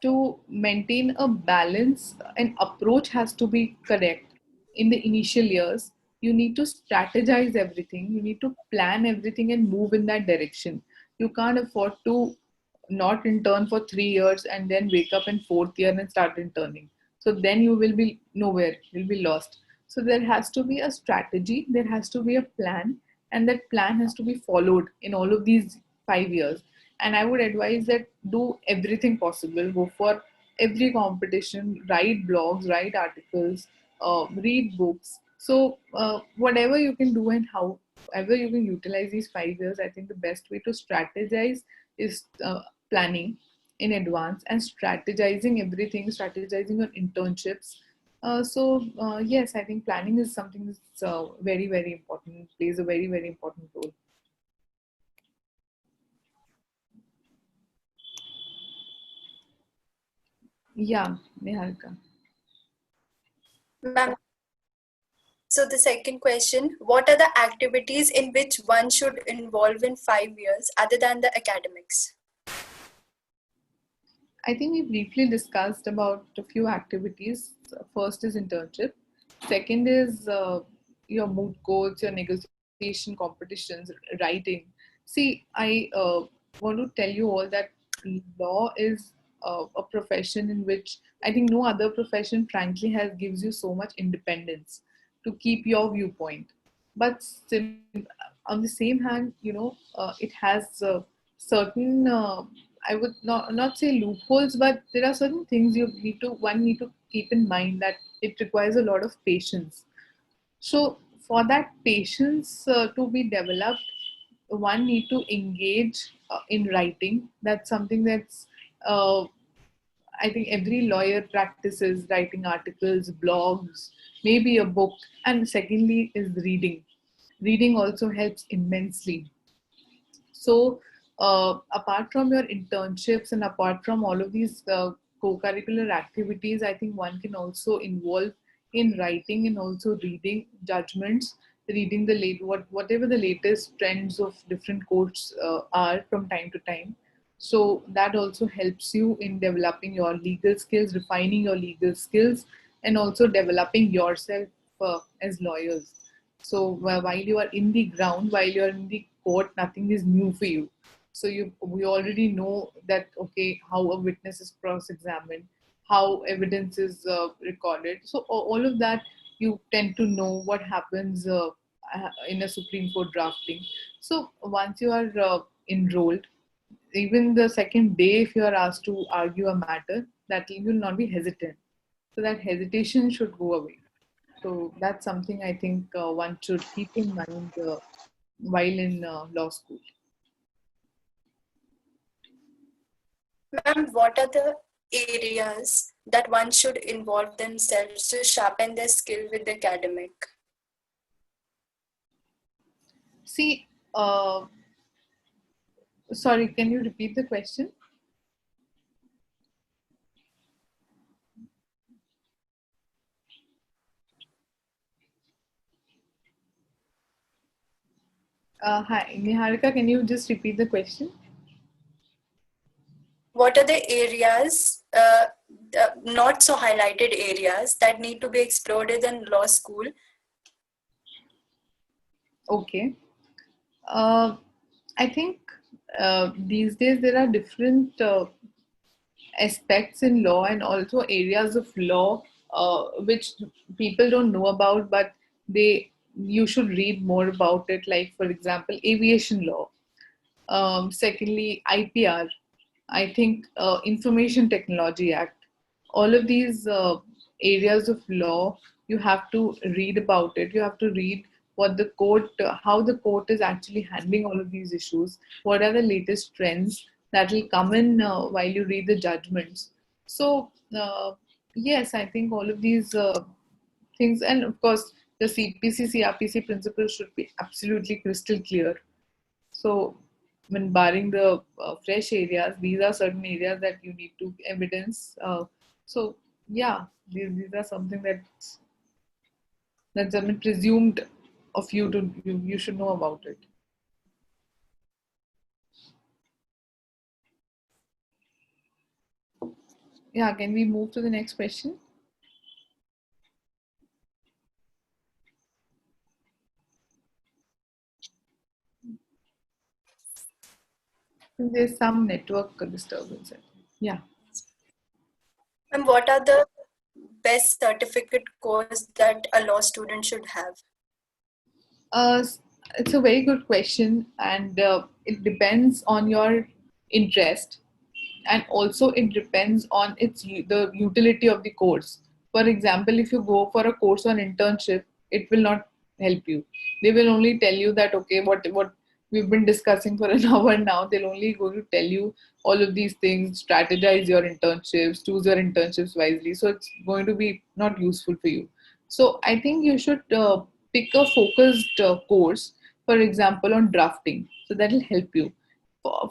to maintain a balance, an approach has to be correct. In the initial years, you need to strategize everything, you need to plan everything and move in that direction. You can't afford to not intern for 3 years and then wake up in fourth year and start interning. So then you will be nowhere, you'll be lost. So there has to be a strategy, there has to be a plan, and that plan has to be followed in all of these 5 years. And I would advise that do everything possible, go for every competition, write blogs, write articles, read books. So whatever you can do and however you can utilize these 5 years, I think the best way to strategize is planning in advance and strategizing everything, strategizing your internships. Yes, I think planning is something that's very important, plays a very important role. Yeah, Niharika.
Ma'am, so the second question, what are the activities in which one should involve in 5 years other than the academics?
I think we briefly discussed about a few activities. First is internship. Second is your moot courts, your negotiation competitions, writing. See, I want to tell you all that law is a profession in which I think no other profession, frankly, gives you so much independence to keep your viewpoint. But on the same hand, it has certain I would not say loopholes, but there are certain things one need to keep in mind, that it requires a lot of patience. So for that patience to be developed, one need to engage in writing. That's something that's I think every lawyer practices, writing articles, blogs, maybe a book. And secondly is reading. Reading also helps immensely. So, apart from your internships and apart from all of these co-curricular activities, I think one can also involve in writing and also reading judgments, reading whatever the latest trends of different courts are from time to time. So that also helps you in developing your legal skills, refining your legal skills, and also developing yourself as lawyers. So while you are in the ground, while you are in the court, nothing is new for you. So we already know that, okay, how a witness is cross-examined, how evidence is recorded. So all of that you tend to know what happens in a Supreme Court drafting. So once you are enrolled, even the second day, if you are asked to argue a matter, that you will not be hesitant. So that hesitation should go away. So that's something I think one should keep in mind while in law school.
Ma'am, what are the areas that one should involve themselves to sharpen their skill with the academic?
See, sorry, can you repeat the question? Hi, Niharika, can you just repeat the question?
What are the areas, the not so highlighted areas that need to be explored in law school?
Okay. I think these days there are different aspects in law and also areas of law which people don't know about, but you should read more about it. Like for example, aviation law. Secondly, IPR. I think Information Technology Act. All of these areas of law, you have to read about it. You have to read what the court, how the court is actually handling all of these issues. What are the latest trends that will come in while you read the judgments? So yes, I think all of these things, and of course, the CPC, CRPC principles should be absolutely crystal clear. So, when barring the fresh areas, these are certain areas that you need to evidence. So, yeah, these are something that's presumed of you to you should know about it. Yeah, can we move to the next question? There's some network disturbance. Yeah.
And what are the best certificate course that a law student should have?
Uh, it's a very good question, and it depends on your interest, and also it depends on the utility of the course. For example, if you go for a course on internship, it will not help you. They will only tell you that okay, what we've been discussing for an hour now. They'll only go to tell you all of these things, strategize your internships, choose your internships wisely. So it's going to be not useful for you. So I think you should pick a focused course, for example, on drafting. So that will help you.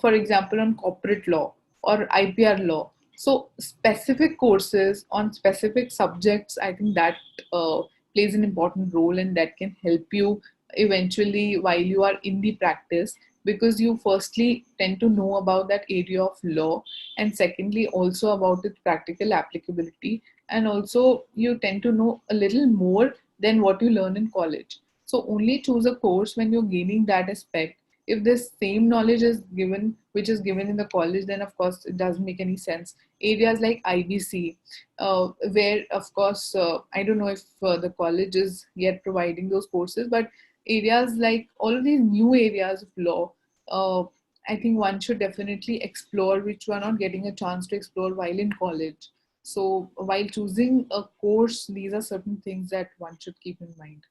For example, on corporate law or IPR law. So specific courses on specific subjects, I think that plays an important role, and that can help you eventually while you are in the practice, because you firstly tend to know about that area of law, and secondly also about its practical applicability, and also you tend to know a little more than what you learn in college. So only choose a course when you're gaining that aspect. If this same knowledge is given which is given in the college, then of course it doesn't make any sense. Areas like IBC, where of course I don't know if the college is yet providing those courses, but areas like all of these new areas of law, uh, I think one should definitely explore, which we are not getting a chance to explore while in college. So while choosing a course, these are certain things that one should keep in mind.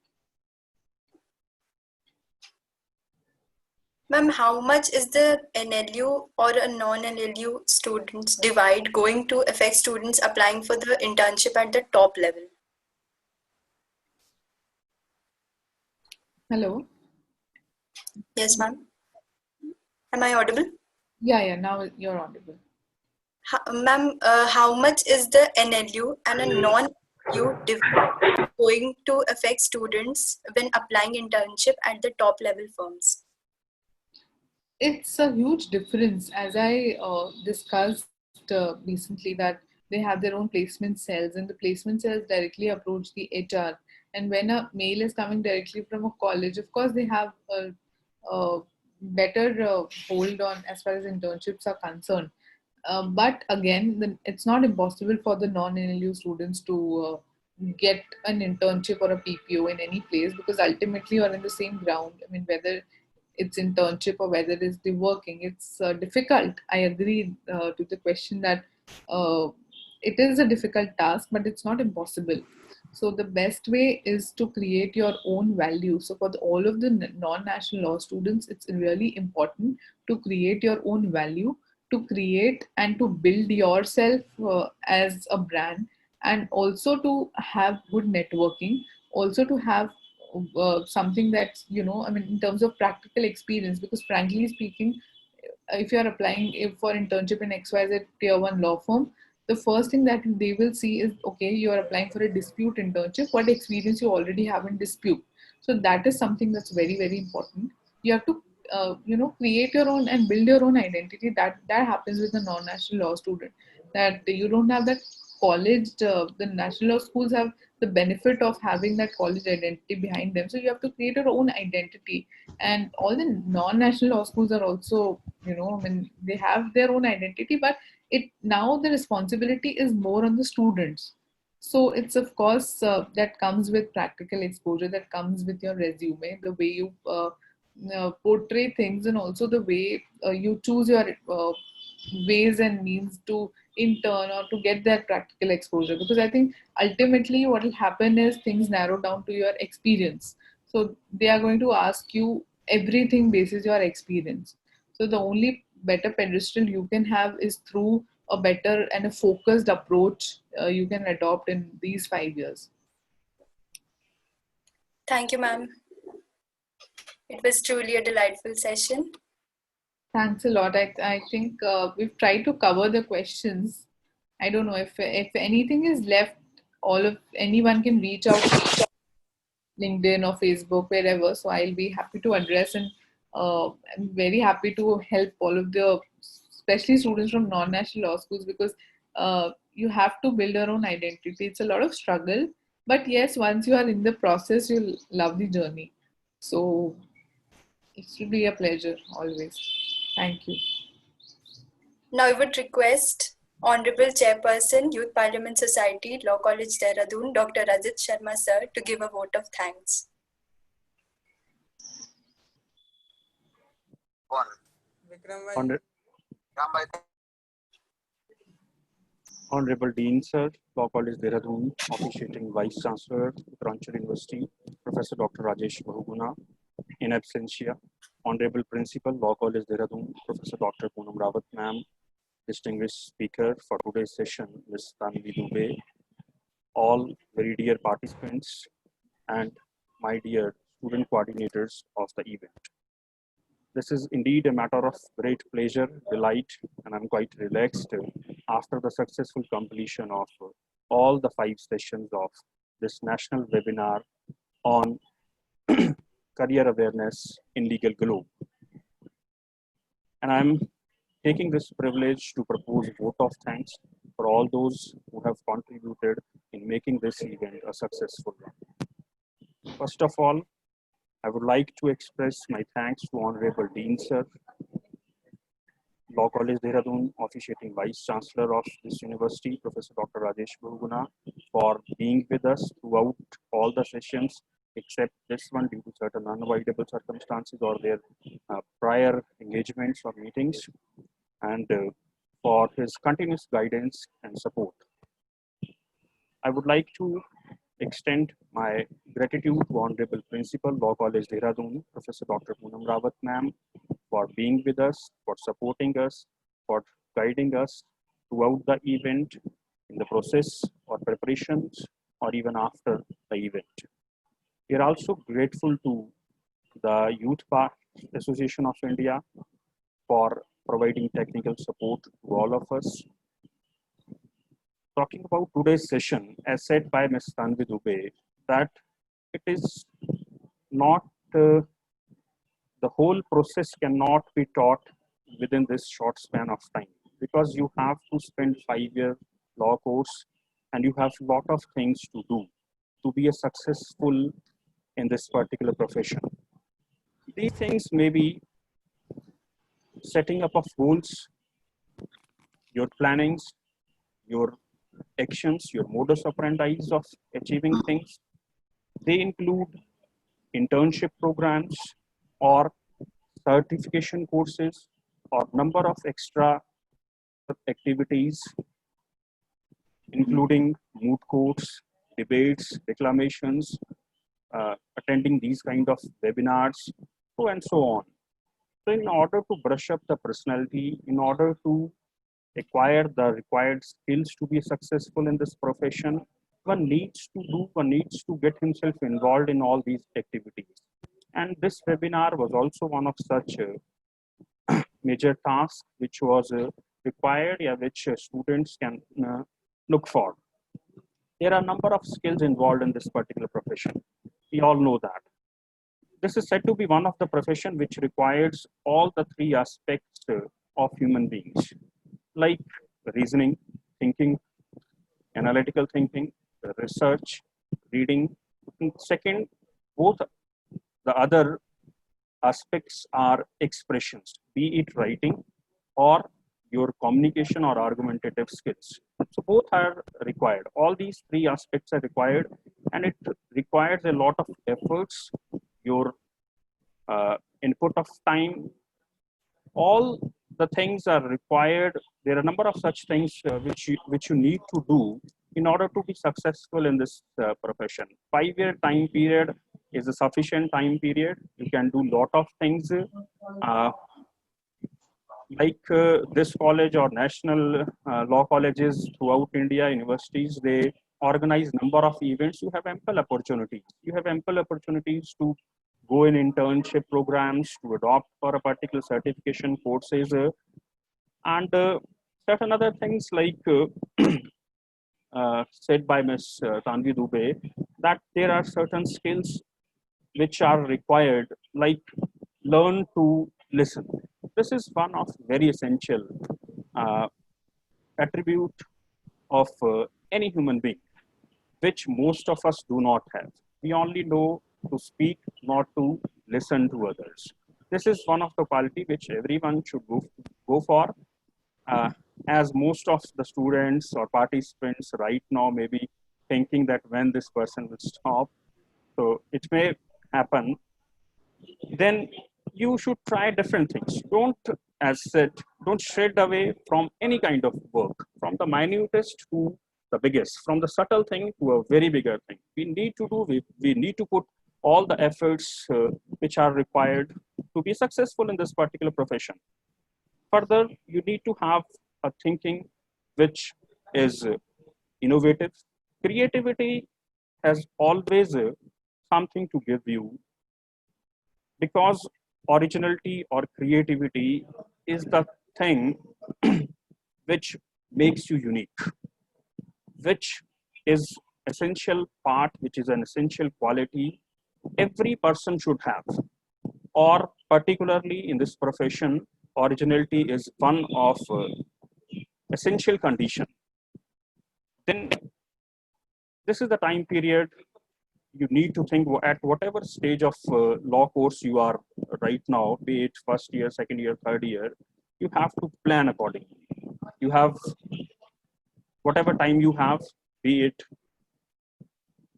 Ma'am, how much is the NLU or a non-NLU students divide going to affect students applying for the internship at the top level?
Hello?
Yes, ma'am. Am I audible?
Yeah, now you're audible.
Ma'am, how much is the NLU and a non-NLU divide going to affect students when applying internship at the top level firms?
It's a huge difference, as I discussed recently, that they have their own placement cells, and the placement cells directly approach the HR. And when a mail is coming directly from a college, of course, they have a better hold on as far as internships are concerned. But again, it's not impossible for the non-NLU students to get an internship or a PPO in any place, because ultimately you're in the same ground. I mean, whether it's internship or whether it's the working, it's difficult. I agree to the question that it is a difficult task, but it's not impossible. So the best way is to create your own value. So for all of the non-national law students, it's really important to create your own value, to create and to build yourself as a brand, and also to have good networking, also to have something that's, I mean, in terms of practical experience, because frankly speaking, if you are applying for internship in XYZ tier 1 law firm, the first thing that they will see is, okay, you are applying for a dispute internship, what experience you already have in dispute. So that is something that's very, very important. You have to create your own and build your own identity. That happens with a non-national law student, that you don't have that college. The national law schools have the benefit of having that college identity behind them, so you have to create your own identity. And all the non-national law schools are also, I mean, they have their own identity, but it now the responsibility is more on the students. So it's, of course, that comes with practical exposure, that comes with your resume, the way you portray things, and also the way you choose your ways and means to intern or to get that practical exposure. Because I think ultimately what will happen is things narrow down to your experience. So they are going to ask you everything basis your experience. So the only better pedestal you can have is through a better and a focused approach you can adopt in these 5 years.
Thank you, ma'am. It was truly a delightful session.
Thanks a lot. I think we've tried to cover the questions. I don't know if anything is left, anyone can reach out to LinkedIn or Facebook, wherever. So I'll be happy to address, and I'm very happy to help all of the, especially students from non-national law schools, because you have to build your own identity. It's a lot of struggle, but yes, once you are in the process, you'll love the journey. So it should be a pleasure always. Thank you.
Now I would request Honorable Chairperson, Youth Parliament Society, Law College Dehradun, Dr. Rajat Sharma sir, to give a vote of thanks.
Honorable Dean Sir, Law College Dehradun, officiating Vice Chancellor, Uttaranchal University, Professor Dr. Rajesh Bahuguna, in absentia. Honorable Principal, Law College Dehradun, Professor Dr. Poonam Rawat Ma'am, distinguished speaker for today's session, Ms. Tanvi Dubey, all very dear participants, and my dear student coordinators of the event. This is indeed a matter of great pleasure, delight, and I'm quite relaxed after the successful completion of all the 5 sessions of this national webinar on career awareness in legal globe. And I'm taking this privilege to propose a vote of thanks for all those who have contributed in making this event a successful one. First of all, I would like to express my thanks to Honorable Dean Sir, Law College Dehradun, officiating Vice Chancellor of this university, Professor Dr. Rajesh Bahuguna, for being with us throughout all the sessions, except this one due to certain unavoidable circumstances or their prior engagements or meetings, and for his continuous guidance and support. I would like to extend my gratitude to Honorable Principal, Law College Dehradun, Professor Dr. Poonam Rawat Ma'am, for being with us, for supporting us, for guiding us throughout the event, in the process or preparations, or even after the event. We are also grateful to the Youth Bar Association of India for providing technical support to all of us. Talking about today's session, as said by Ms. Tanvi Dubey, that it is not, the whole process cannot be taught within this short span of time, because you have to spend 5-year law course and you have a lot of things to do to be a successful in this particular profession. These things may be setting up of goals, your plannings, your actions, your modus operandi of achieving things. They include internship programs or certification courses or number of extra activities including moot courts, debates, declamations, attending these kind of webinars, so and so on. So in order to brush up the personality, in order to acquire the required skills to be successful in this profession, one needs to get himself involved in all these activities. And this webinar was also one of such major tasks which was required, yeah, which students can look for. There are a number of skills involved in this particular profession. We all know that. This is said to be one of the profession which requires all the three aspects of human beings, like reasoning, thinking, analytical thinking, research, reading. And second, both the other aspects are expressions, be it writing or your communication or argumentative skills. So both are required. All these three aspects are required, and it requires a lot of efforts, your input of time. All the things are required. There are a number of such things which you need to do in order to be successful in this profession. 5-year time period is a sufficient time period. You can do lot of things. This college or national law colleges throughout India, universities, they organize number of events. You have ample opportunities. You have ample opportunities to go in internship programs, to adopt for a particular certification courses, and certain other things like said by Ms. Tanvi Dubey, that there are certain skills which are required, like learn to listen. This is one of very essential uh, attribute of any human being, which most of us do not have. We only know to speak, not to listen to others. This is one of the quality which everyone should go for. Uh, as most of the students or participants right now may be thinking that when this person will stop, so it may happen, then you should try different things. Don't, as said, don't shed away from any kind of work, from the minutest to the biggest, from the subtle thing to a very bigger thing. We need to put all the efforts which are required to be successful in this particular profession. Further, you need to have a thinking which is innovative. Creativity has always something to give you, because originality or creativity is the thing which makes you unique, which is essential part, which is an essential quality every person should have, or particularly in this profession, originality is one of essential condition. Then this is the time period you need to think at whatever stage of law course you are right now, be it first year, second year, third year, you have to plan accordingly. You have whatever time you have, be it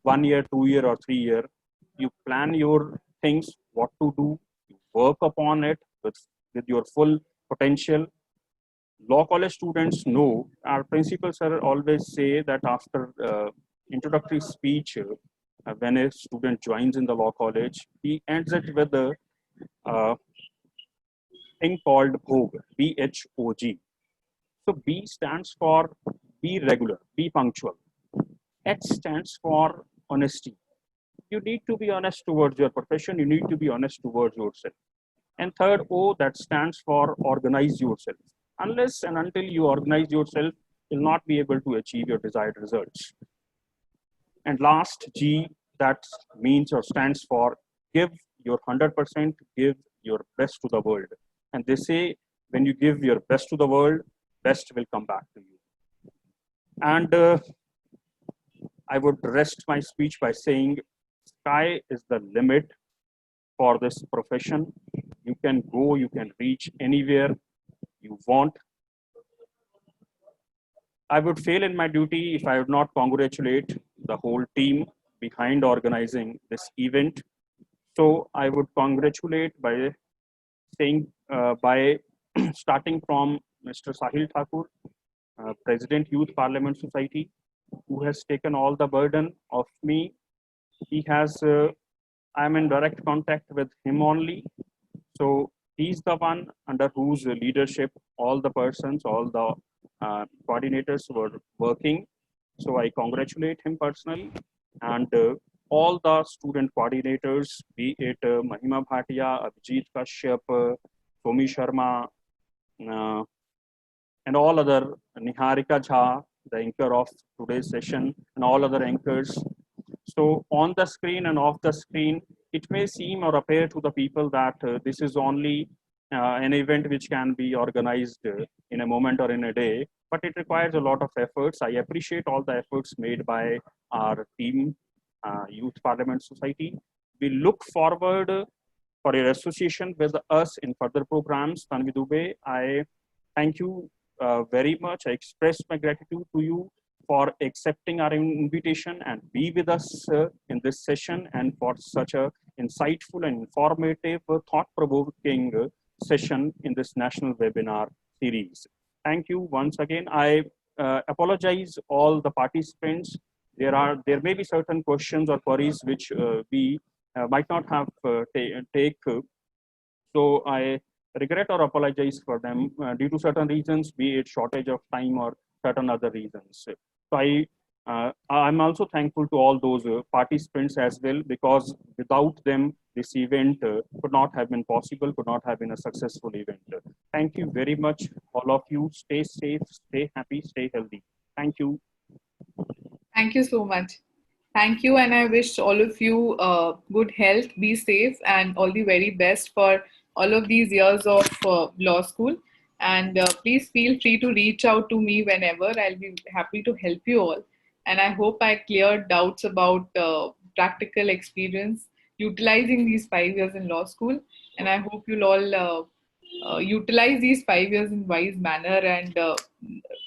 1 year, 2 year, or 3 year, you plan your things, what to do, you work upon it with your full potential. Law college students know, our principals are always say that after introductory speech, when a student joins in the law college, he ends it with a thing called BHOG, BHOG. So B stands for be regular, be punctual. H stands for honesty. You need to be honest towards your profession. You need to be honest towards yourself. And third, O, that stands for organize yourself. Unless and until you organize yourself, you'll not be able to achieve your desired results. And last, G, that means or stands for give your 100%, give your best to the world. And they say when you give your best to the world, best will come back to you. And I would rest my speech by saying sky is the limit for this profession. You can go, you can reach anywhere you want. I would fail in my duty if I would not congratulate the whole team behind organizing this event. So I would congratulate by saying, by starting from Mr. Sahil Thakur, President Youth Parliament Society, who has taken all the burden of me. He has, I'm in direct contact with him only. So he's the one under whose leadership all the persons, all the coordinators were working. So I congratulate him personally, and all the student coordinators, be it Mahima Bhatia, Abhijit Kashyap, Somi Sharma, uh, and all other, Niharika Jha, the anchor of today's session, and all other anchors. So on the screen and off the screen, it may seem or appear to the people that this is only an event which can be organized in a moment or in a day, but it requires a lot of efforts. I appreciate all the efforts made by our team, Youth Parliament Society. We look forward for your association with us in further programs. Tanvi Dubey, I thank you very much. I express my gratitude to you for accepting our invitation and be with us in this session, and for such a insightful and informative, thought-provoking session in this national webinar series. Thank you once again. I apologize all the participants. There may be certain questions or queries which we might not have take. So I regret or apologize for them due to certain reasons, be it shortage of time or certain other reasons. So I'm also thankful to all those participants as well, because without them, this event could not have been possible, could not have been a successful event. Thank you very much, all of you. Stay safe, stay happy, stay healthy. Thank you.
Thank you so much. Thank you, and I wish all of you good health, be safe, and all the very best for all of these years of law school. And please feel free to reach out to me whenever. I'll be happy to help you all. And I hope I cleared doubts about practical experience utilizing these 5 years in law school. And I hope you'll all utilize these 5 years in wise manner, and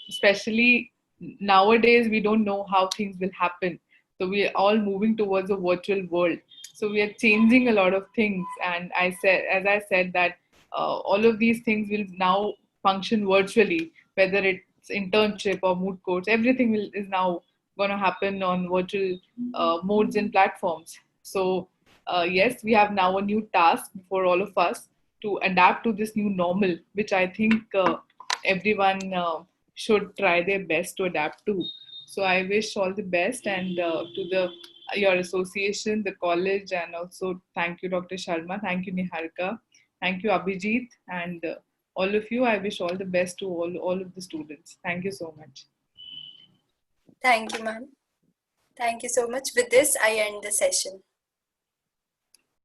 especially nowadays we don't know how things will happen, so we are all moving towards a virtual world, so we are changing a lot of things. And as I said that all of these things will now function virtually, whether it's internship or moot courts, everything is now going to happen on virtual modes and platforms. So yes, we have now a new task for all of us to adapt to this new normal, which I think everyone should try their best to adapt to. So I wish all the best, and to the your association, the college, and also thank you, Dr. Sharma, thank you, Niharika, thank you, Abhijit, and all of you. I wish all the best to all of the students. Thank you so much.
Thank you, ma'am. Thank you so much. With this, I end the session.